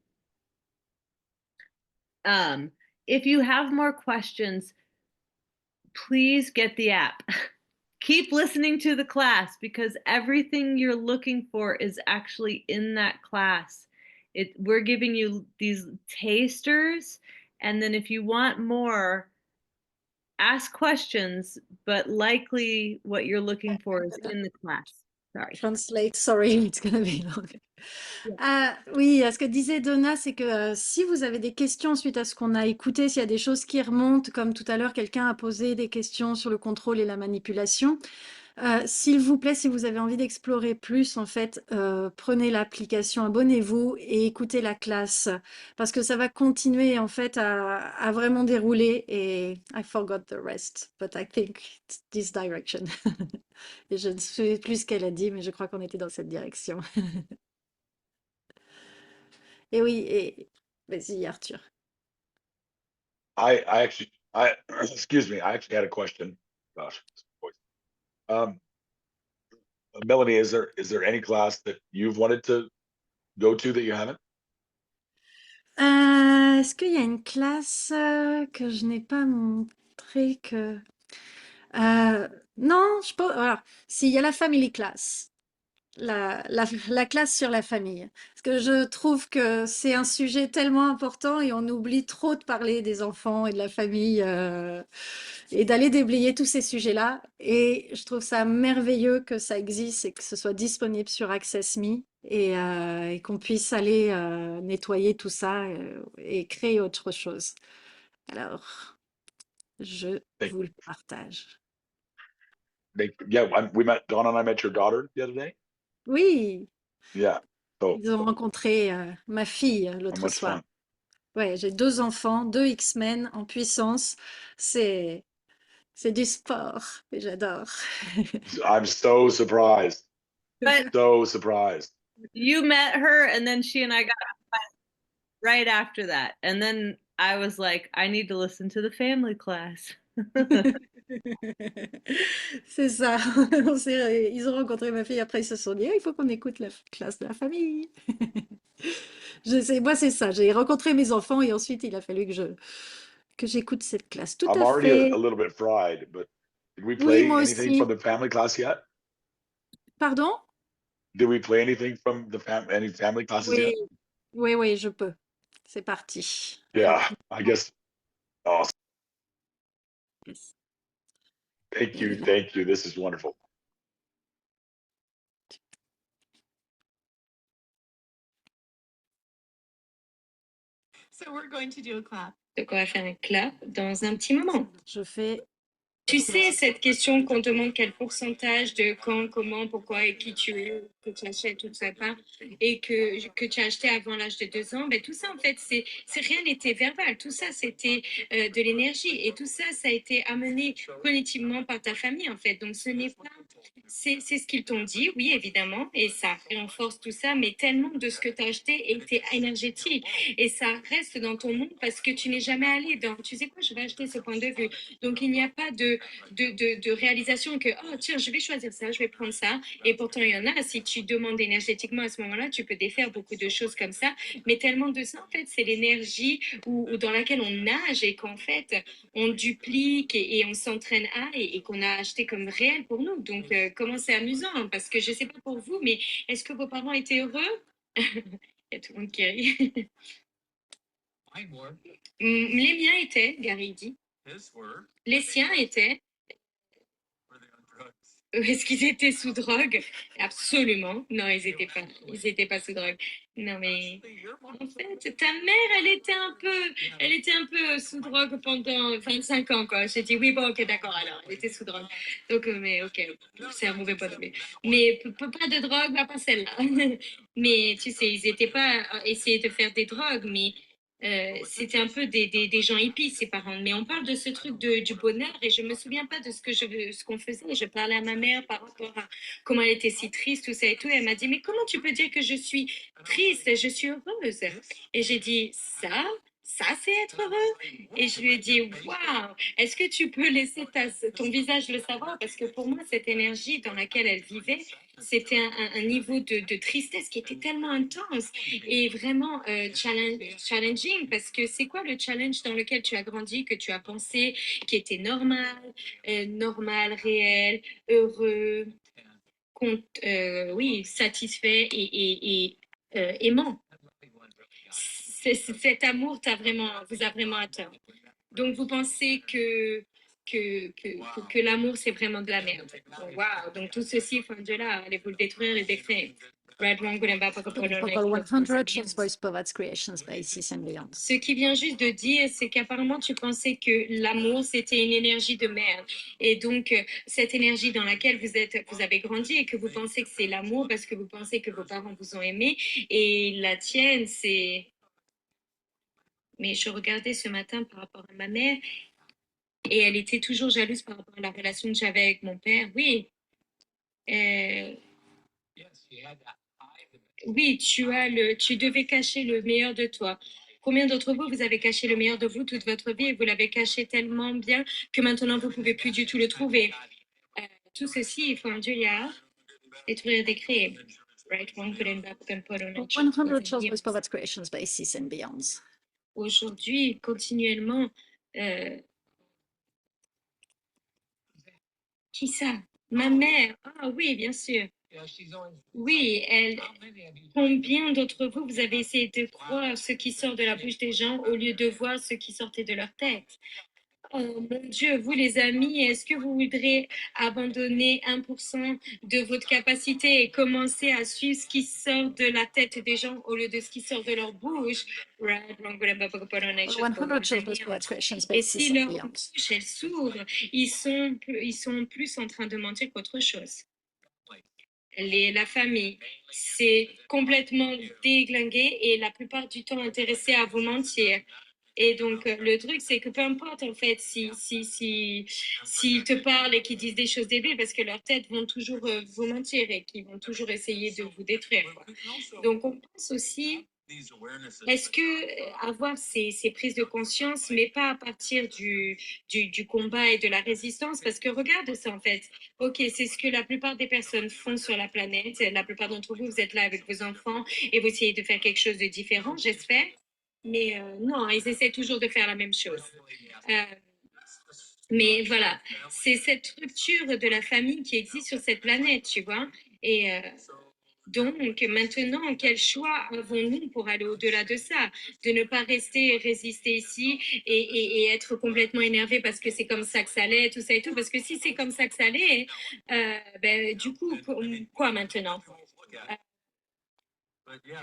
Speaker 6: if you have more questions, please get the app. Keep listening to the class because everything you're looking for is actually in that class. We're giving you these tasters, and then if you want more, ask questions, but likely what you're looking for is in the class. Sorry.
Speaker 1: Translate, sorry, it's gonna be long. Oui, ce que disait Donna, c'est que si vous avez des questions suite à ce qu'on a écouté, s'il y a des choses qui remontent, comme tout à l'heure, quelqu'un a posé des questions sur le contrôle et la manipulation, s'il vous plaît, si vous avez envie d'explorer plus, en fait, prenez l'application, abonnez-vous et écoutez la classe, parce que ça va continuer, en fait, à vraiment dérouler. Et I forgot the rest, but I think it's this direction. Et je ne sais plus ce qu'elle a dit, mais je crois qu'on était dans cette direction. Et oui, et vas-y, Arthur.
Speaker 4: I actually, excuse me, I actually had a question. Gosh, Melanie, is there any class that you've wanted to go to that you haven't?
Speaker 1: Est-ce qu'il y a une classe que je n'ai pas montré que... non, je pense... Alors, s'il y a la family class, la classe sur la famille. Parce que je trouve que c'est un sujet tellement important et on oublie trop de parler des enfants et de la famille et d'aller déblayer tous ces sujets-là. Et je trouve ça merveilleux que ça existe et que ce soit disponible sur AccessMe et qu'on puisse aller nettoyer tout ça et créer autre chose. Alors, je vous le partage.
Speaker 4: We met, Dawn and I met your daughter the other day.
Speaker 1: Oui,
Speaker 4: Yeah. So
Speaker 1: ils ont rencontré ma fille l'autre
Speaker 4: much
Speaker 1: soir.
Speaker 4: fun.
Speaker 1: Ouais, j'ai 2 enfants, 2 X-Men en puissance. C'est du sport et j'adore.
Speaker 4: I'm so surprised.
Speaker 6: But
Speaker 4: So surprised.
Speaker 6: you met her, and then she and I got right after that. And then I was like, I need to listen to the family class.
Speaker 1: C'est ça. Ils ont rencontré ma fille, après ils se sont dit, ah, il faut qu'on écoute la classe de la famille. Moi, c'est ça. J'ai rencontré mes enfants et ensuite il a fallu que j'écoute cette classe. Tout
Speaker 4: I'm
Speaker 1: à
Speaker 4: already
Speaker 1: fait.
Speaker 4: a little bit fried, but did we
Speaker 1: Oui,
Speaker 4: play
Speaker 1: moi
Speaker 4: anything
Speaker 1: aussi.
Speaker 4: from the family class yet?
Speaker 1: Pardon?
Speaker 4: Did we play anything from any family classes
Speaker 1: Oui,
Speaker 4: yet?
Speaker 1: oui, oui, je peux. C'est parti.
Speaker 4: Yeah, I guess. Oh,
Speaker 1: Yes.
Speaker 4: thank you,
Speaker 1: Et là,
Speaker 4: thank you. This is wonderful.
Speaker 7: So we're going to do a clap.
Speaker 5: Donc, on va faire un clap dans un petit moment.
Speaker 1: je fais
Speaker 5: Tu sais, cette question qu'on te demande quel pourcentage de quand, comment, pourquoi et qui tu es, que tu achètes ou tu pas et que tu as acheté avant l'âge de 2 ans, ben, tout ça, en fait, rien n'était verbal. Tout ça, c'était de l'énergie. Et tout ça, ça a été amené cognitivement par ta famille, en fait. Donc, ce n'est pas... C'est ce qu'ils t'ont dit, oui, évidemment, et ça renforce tout ça, mais tellement de ce que tu as acheté était énergétique. Et ça reste dans ton monde parce que tu n'es jamais allé dans, tu sais quoi, je vais acheter ce point de vue. Donc, il n'y a pas de réalisation que, oh, tiens, je vais choisir ça, je vais prendre ça. Et pourtant, il y en a, si tu demandes énergétiquement à ce moment-là, tu peux défaire beaucoup de choses comme ça. Mais tellement de ça, en fait, c'est l'énergie ou dans laquelle on nage et qu'en fait, on duplique et on s'entraîne à et qu'on a acheté comme réel pour nous. Donc, comment c'est amusant, hein, parce que je ne sais pas pour vous, mais est-ce que vos parents étaient heureux? Il y a tout le monde qui rit. Les miens étaient, Gary dit. Les siens étaient. Est-ce qu'ils étaient sous drogue? Absolument. Non, ils étaient pas sous drogue. Non, mais en fait, ta mère, elle était un peu sous drogue pendant 25 ans, quoi. J'ai dit oui, bon, ok, d'accord, alors, elle était sous drogue. Donc, mais ok, c'est un mauvais point de vue. Mais pas de drogue, pas celle-là. Mais tu sais, ils étaient pas à essayer de faire des drogues, mais c'était un peu des gens hippies, ses parents. Mais on parle de ce truc du bonheur et je me souviens pas de ce qu'on faisait. Je parlais à ma mère par rapport à comment elle était si triste, tout ça et tout. Et elle m'a dit, mais comment tu peux dire que je suis triste? Je suis heureuse. Et j'ai dit, ça c'est être heureux. Et je lui ai dit, waouh, est-ce que tu peux laisser ton visage le savoir? Parce que pour moi, cette énergie dans laquelle elle vivait, c'était un niveau de tristesse qui était tellement intense et vraiment challenging, parce que c'est quoi le challenge dans lequel tu as grandi, que tu as pensé, qui était normal, réel, heureux, oui, satisfait et aimant. Cet amour vous a vraiment atteint. Donc, vous pensez que l'amour, c'est vraiment de la merde. Waouh! Donc, tout ceci, fin de là, allez-vous le détruire et décréer. Right, wrong, good and bad,
Speaker 1: Protocol 100 Chills Voice Povats Creations by Sis and Beyond.
Speaker 5: Ce qui vient juste de dire, c'est qu'apparemment, tu pensais que l'amour, c'était une énergie de merde. Et donc, cette énergie dans laquelle vous avez grandi et que vous pensez que c'est l'amour parce que vous pensez que vos parents vous ont aimé. Et la tienne, c'est... Mais je regardais ce matin par rapport à ma mère et elle était toujours jalouse par rapport à la relation que j'avais avec mon père. Oui. Oui, tu devais cacher le meilleur de toi. Combien d'entre vous, vous avez caché le meilleur de vous toute votre vie et vous l'avez caché tellement bien que maintenant vous ne pouvez plus du tout le trouver. Tout ceci, il faut un Dieu, détruire des créés. Right, one good and bad, and put on a
Speaker 1: 100 Chills Voice Povats Creations by Sis and Beyond.
Speaker 5: Aujourd'hui, continuellement, qui ça? Ma mère. Ah oui, bien sûr. Oui, combien d'entre vous, vous avez essayé de croire ce qui sort de la bouche des gens au lieu de voir ce qui sortait de leur tête? Oh mon Dieu, vous les amis, est-ce que vous voudrez abandonner 1% de votre capacité et commencer à suivre ce qui sort de la tête des gens au lieu de ce qui sort de leur bouche? Et si leur bouche, elle s'ouvre, ils sont plus en train de mentir qu'autre chose. La famille, c'est complètement déglingué et la plupart du temps intéressé à vous mentir. Et donc, le truc, c'est que peu importe, en fait, s'ils te parlent et qu'ils disent des choses débiles, parce que leurs têtes vont toujours vous mentir et qu'ils vont toujours essayer de vous détruire, quoi. Donc, on pense aussi, est-ce que avoir ces prises de conscience, mais pas à partir du combat et de la résistance, parce que regarde ça, en fait. Ok, c'est ce que la plupart des personnes font sur la planète. La plupart d'entre vous, vous êtes là avec vos enfants et vous essayez de faire quelque chose de différent, j'espère. Mais non, ils essaient toujours de faire la même chose. Mais voilà, c'est cette structure de la famille qui existe sur cette planète, tu vois. Et donc, maintenant, quel choix avons-nous pour aller au-delà de ça? De ne pas rester résister ici et être complètement énervé parce que c'est comme ça que ça allait, tout ça et tout. Parce que si c'est comme ça que ça allait, ben, du coup, quoi maintenant?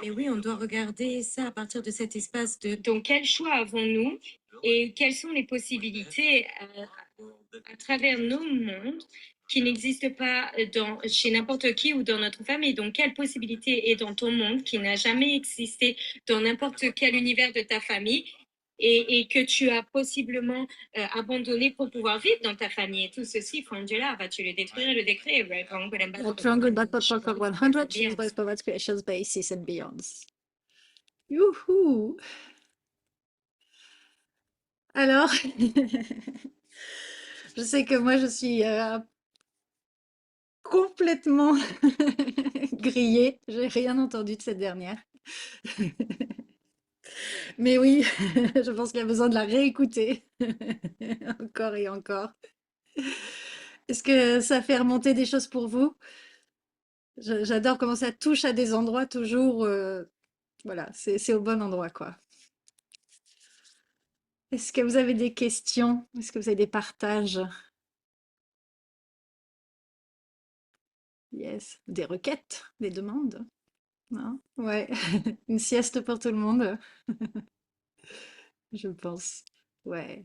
Speaker 5: Mais oui, on doit regarder ça à partir de cet espace de... Donc, quel choix avons-nous et quelles sont les possibilités à travers nos mondes qui n'existent pas chez n'importe qui ou dans notre famille? Donc, quelle possibilité est dans ton monde qui n'a jamais existé dans n'importe quel univers de ta famille et que tu as possiblement abandonné pour pouvoir vivre dans ta famille? Et tout ceci, Frangela, vas-tu le détruire et le décrire? Right wrong, good and bad,
Speaker 1: Right, wrong, good, bad, perfect, 100, choose
Speaker 5: Bien.
Speaker 1: both provides creations, basis and beyonds. Youhou! Alors, je sais que moi, je suis complètement grillée. J'ai rien entendu de cette dernière. Mais oui, je pense qu'il y a besoin de la réécouter encore et encore. Est-ce que ça fait remonter des choses pour vous? J'adore comment ça touche à des endroits toujours. Voilà, c'est au bon endroit, quoi. Est-ce que vous avez des questions? Est-ce que vous avez des partages? Yes. Des requêtes? Des demandes? Non? Ouais. Une sieste pour tout le monde, je pense. Ouais.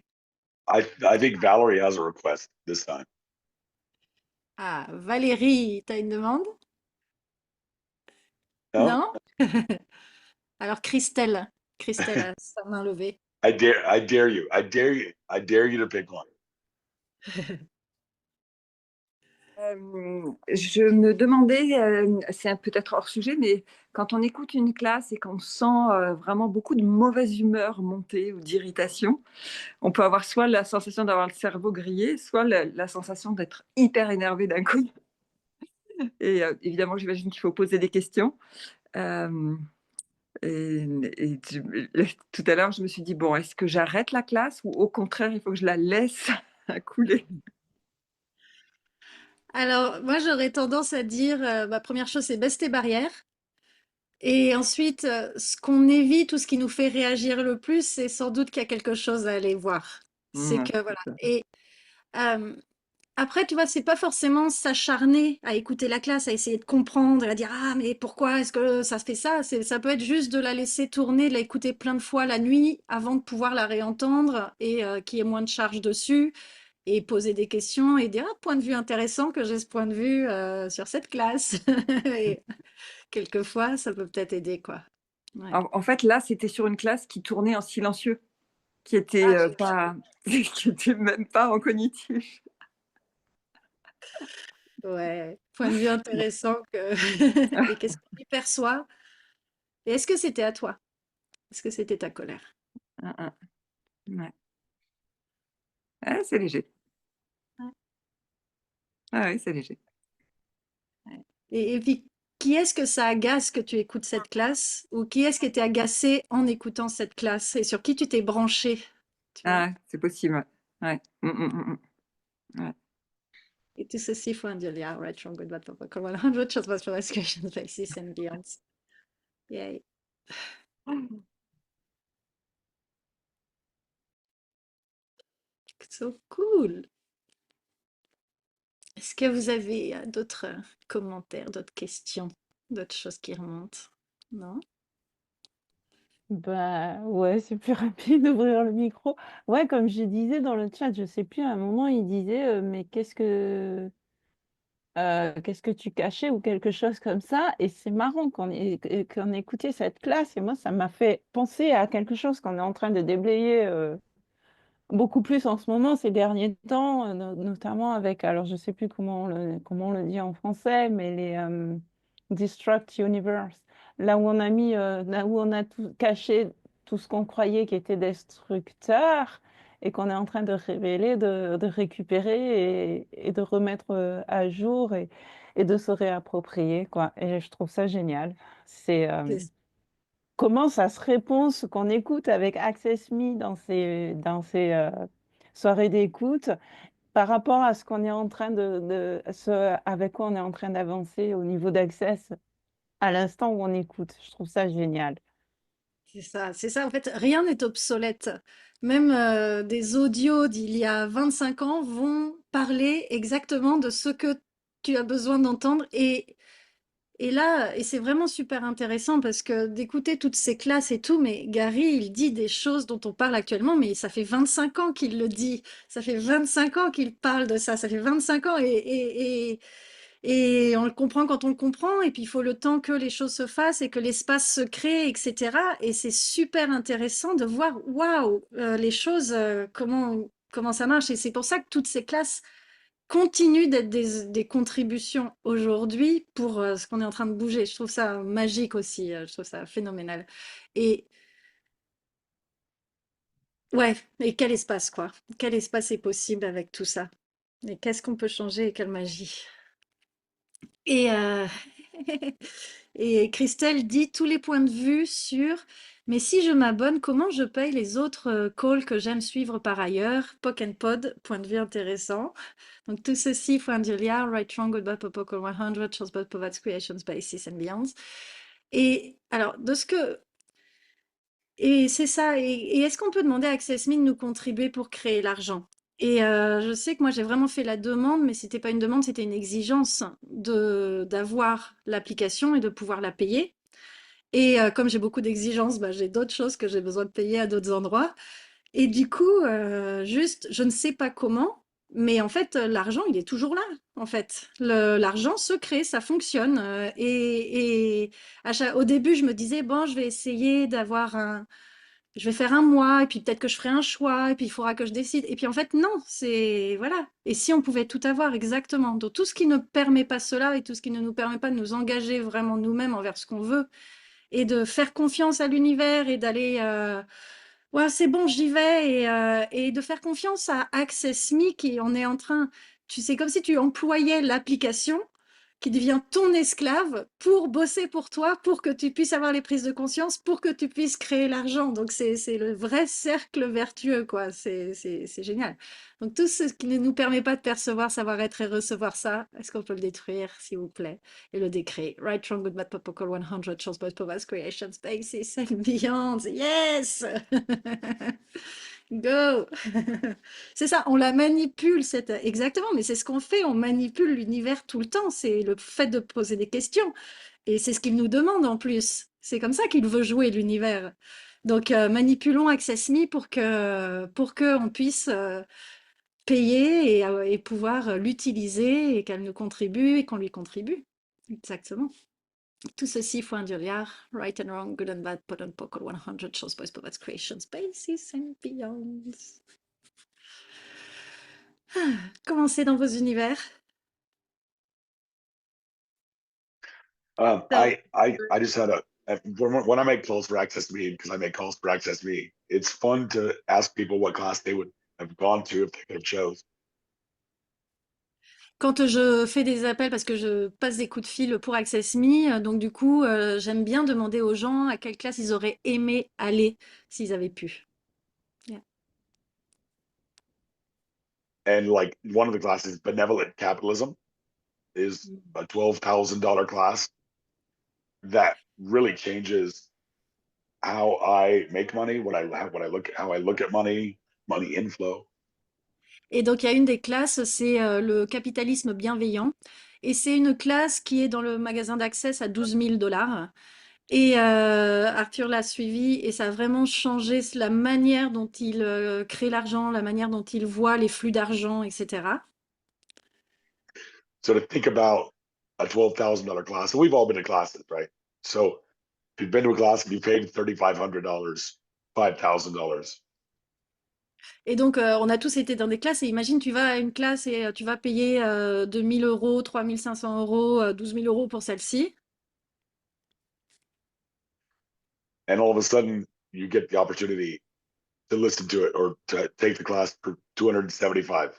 Speaker 4: I think Valerie has a request this time.
Speaker 1: Ah, Valérie, t'as une demande?
Speaker 4: No?
Speaker 1: Non? Alors, Christelle. Christelle a sa main levée.
Speaker 4: I dare you. I dare you to pick one.
Speaker 2: Je me demandais, c'est peut-être hors sujet, mais quand on écoute une classe et qu'on sent vraiment beaucoup de mauvaise humeur monter ou d'irritation, on peut avoir soit la sensation d'avoir le cerveau grillé, soit la sensation d'être hyper énervé d'un coup. Et évidemment, j'imagine qu'il faut poser des questions. Euh, tout à l'heure, je me suis dit, bon, est-ce que j'arrête la classe ou au contraire, il faut que je la laisse couler?
Speaker 1: Alors, moi, j'aurais tendance à dire, première chose, c'est baisse tes barrières. Et ensuite, ce qu'on évite ou ce qui nous fait réagir le plus, c'est sans doute qu'il y a quelque chose à aller voir. C'est que, voilà. Et euh, après, tu vois, c'est pas forcément s'acharner à écouter la classe, à essayer de comprendre, à dire, ah, mais pourquoi est-ce que ça se fait ça? Ça peut être juste de la laisser tourner, de l'écouter plein de fois la nuit avant de pouvoir la réentendre et qu'il y ait moins de charge dessus et poser des questions et dire, ah, point de vue intéressant que j'ai ce point de vue sur cette classe. Et quelquefois, ça peut peut-être aider, quoi. Ouais.
Speaker 2: En fait, là, c'était sur une classe qui tournait en silencieux, qui était qui était même pas en cognitif.
Speaker 1: Ouais, point de vue intéressant que... Et qu'est-ce que tu perçois? Et est-ce que c'était à toi? Est-ce que c'était ta colère?
Speaker 2: Ouais. Ah, c'est léger.
Speaker 1: Ouais.
Speaker 2: Ah oui, c'est léger.
Speaker 1: Ouais. Et puis, qui est-ce que ça agace que tu écoutes cette classe? Ou qui est-ce qui était agacé en écoutant cette classe? Et sur qui tu t'es branché? Tu vois?
Speaker 2: Ah, c'est possible. Ouais. Ouais.
Speaker 1: Et tout ceci for Angelia, right, wrong, good, bad, purple, 100, just was for excursion, basis and beyonds. Yay. So cool. Est-ce que vous avez d'autres commentaires, d'autres questions, d'autres choses qui remontent? Non?
Speaker 8: Bah ouais, c'est plus rapide d'ouvrir le micro. Ouais, comme je disais dans le chat, je sais plus, à un moment, il disait, mais qu'est-ce que tu cachais ou quelque chose comme ça. Et c'est marrant qu'on ait écouté cette classe. Et moi, ça m'a fait penser à quelque chose qu'on est en train de déblayer beaucoup plus en ce moment, ces derniers temps, notamment avec, alors je sais plus comment on le dit en français, mais les Destruct Universe, là où on a mis, là où on a tout caché tout ce qu'on croyait qui était destructeur et qu'on est en train de révéler, de récupérer et de remettre à jour et de se réapproprier, quoi. Et je trouve ça génial. C'est comment ça se répond, ce qu'on écoute avec Access Me dans ces soirées d'écoute par rapport à ce qu'on est en train ce avec quoi on est en train d'avancer au niveau d'Access à l'instant où on écoute. Je trouve ça génial.
Speaker 1: C'est ça, en fait, rien n'est obsolète. Même des audios d'il y a 25 ans vont parler exactement de ce que tu as besoin d'entendre Et là, et c'est vraiment super intéressant parce que d'écouter toutes ces classes et tout, mais Gary, il dit des choses dont on parle actuellement, mais ça fait 25 ans qu'il le dit. Ça fait 25 ans qu'il parle de ça. Ça fait 25 ans et on le comprend quand on le comprend. Et puis il faut le temps que les choses se fassent et que l'espace se crée, etc. Et c'est super intéressant de voir, waouh, les choses, comment ça marche. Et c'est pour ça que toutes ces classes continuent d'être des contributions aujourd'hui pour ce qu'on est en train de bouger. Je trouve ça magique aussi, je trouve ça phénoménal. Et ouais, et quel espace quoi? Quel espace est possible avec tout ça? Et qu'est-ce qu'on peut changer et quelle magie? Et, et Christelle dit tous les points de vue sur mais si je m'abonne, comment je paye les autres calls que j'aime suivre par ailleurs? Poc and Pod, point de vue intéressant. Donc tout ceci, Fouan Julia, Right Wrong, Goodbye Popocol 100, Chosbot Povats Creations, Basis and Beyonds. Et alors, de ce que... Et c'est ça. Et est-ce qu'on peut demander à AccessMe de nous contribuer pour créer l'argent? Et je sais que moi j'ai vraiment fait la demande, mais c'était pas une demande, c'était une exigence d'avoir l'application et de pouvoir la payer. Et comme j'ai beaucoup d'exigences, bah, j'ai d'autres choses que j'ai besoin de payer à d'autres endroits. Et du coup, juste, je ne sais pas comment, mais en fait, l'argent, il est toujours là, en fait. L'argent se crée, ça fonctionne. Et au début, je me disais, bon, je vais essayer d'avoir je vais faire un mois, et puis peut-être que je ferai un choix, et puis il faudra que je décide. Et puis en fait, non, c'est, voilà. Et si on pouvait tout avoir, exactement. Donc tout ce qui ne permet pas cela, et tout ce qui ne nous permet pas de nous engager vraiment nous-mêmes envers ce qu'on veut, et de faire confiance à l'univers, et d'aller... ouais, c'est bon, j'y vais et de faire confiance à Access Me qui on est en train, tu sais, comme si tu employais l'application qui devient ton esclave pour bosser pour toi, pour que tu puisses avoir les prises de conscience, pour que tu puisses créer l'argent. Donc c'est le vrai cercle vertueux, quoi. C'est génial. Donc tout ce qui ne nous permet pas de percevoir, savoir être et recevoir ça, est-ce qu'on peut le détruire, s'il vous plaît, et le décréer? Right, wrong, good, bad, popcorn, 100, chose, both, povas, creation, spaces, and beyond. Yes! Go! C'est ça, on la manipule, exactement, mais c'est ce qu'on fait, on manipule l'univers tout le temps, c'est le fait de poser des questions, et c'est ce qu'il nous demande en plus. C'est comme ça qu'il veut jouer l'univers. Donc manipulons Access Me pour que on puisse payer et pouvoir l'utiliser et qu'elle nous contribue et qu'on lui contribue. Exactement. Tout ceci faut induire, right and wrong, good and bad, pot and poker, 100, shows, boys, povats, creations, basis and beyonds. Commencez dans vos univers.
Speaker 4: I just had when I make calls for Access Me, because I make calls for Access Me, it's fun to ask people what class they would have gone to if they could have chose.
Speaker 1: Quand je fais des appels, parce que je passe des coups de fil pour Access Me, donc du coup, j'aime bien demander aux gens à quelle classe ils auraient aimé aller s'ils avaient pu. Yeah.
Speaker 4: And like one of the classes, Benevolent Capitalism, is a $12,000 class that really changes how I make money, how I look at money inflow.
Speaker 1: Et donc, il y a une des classes, c'est le capitalisme bienveillant. Et c'est une classe qui est dans le magasin d'Access à 12 000 $. Et Arthur l'a suivi et ça a vraiment changé la manière dont il crée l'argent, la manière dont il voit les flux d'argent, etc.
Speaker 4: So to think about a $12,000 class, and we've all been to classes, right? So if you've been to a class and you paid $3,500, $5,000.
Speaker 1: Et donc, on a tous été dans des classes et imagine, tu vas à une classe et tu vas payer 2 000 €, 3 500 €, 12 000 € pour celle-ci.
Speaker 4: And all of a sudden you get the opportunity to listen to it or to take the class for $275.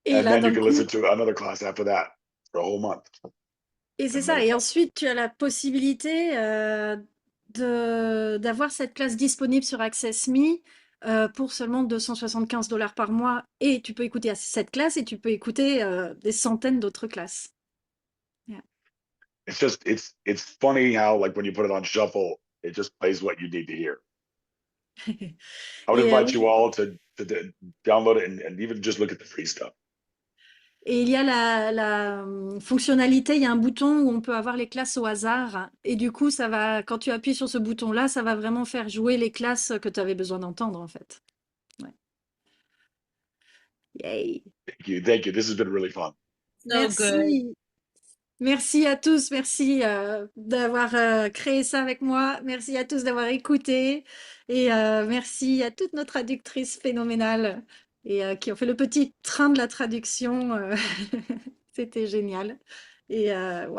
Speaker 1: Et
Speaker 4: And
Speaker 1: là,
Speaker 4: then you
Speaker 1: d'un
Speaker 4: can
Speaker 1: coup,
Speaker 4: listen to another class after that for a whole month.
Speaker 1: et c'est ça. Et ensuite, tu as la possibilité d'avoir cette classe disponible sur Access Me pour seulement 275 $ par mois. Et tu peux écouter cette classe et tu peux écouter des centaines d'autres classes. Yeah.
Speaker 4: It's funny how like when you put it on shuffle, it just plays what you need to hear. I would
Speaker 1: Et
Speaker 4: invite
Speaker 1: oui.
Speaker 4: you all to download it and even just look at the free stuff.
Speaker 1: Et il y a la fonctionnalité, il y a un bouton où on peut avoir les classes au hasard. Et du coup, quand tu appuies sur ce bouton-là, ça va vraiment faire jouer les classes que tu avais besoin d'entendre, en fait. Ouais. Yay.
Speaker 4: Thank you. This has been really fun.
Speaker 6: So good.
Speaker 1: Merci. Merci à tous, merci d'avoir créé ça avec moi, merci à tous d'avoir écouté et merci à toutes nos traductrices phénoménales et qui ont fait le petit train de la traduction. C'était génial et waouh.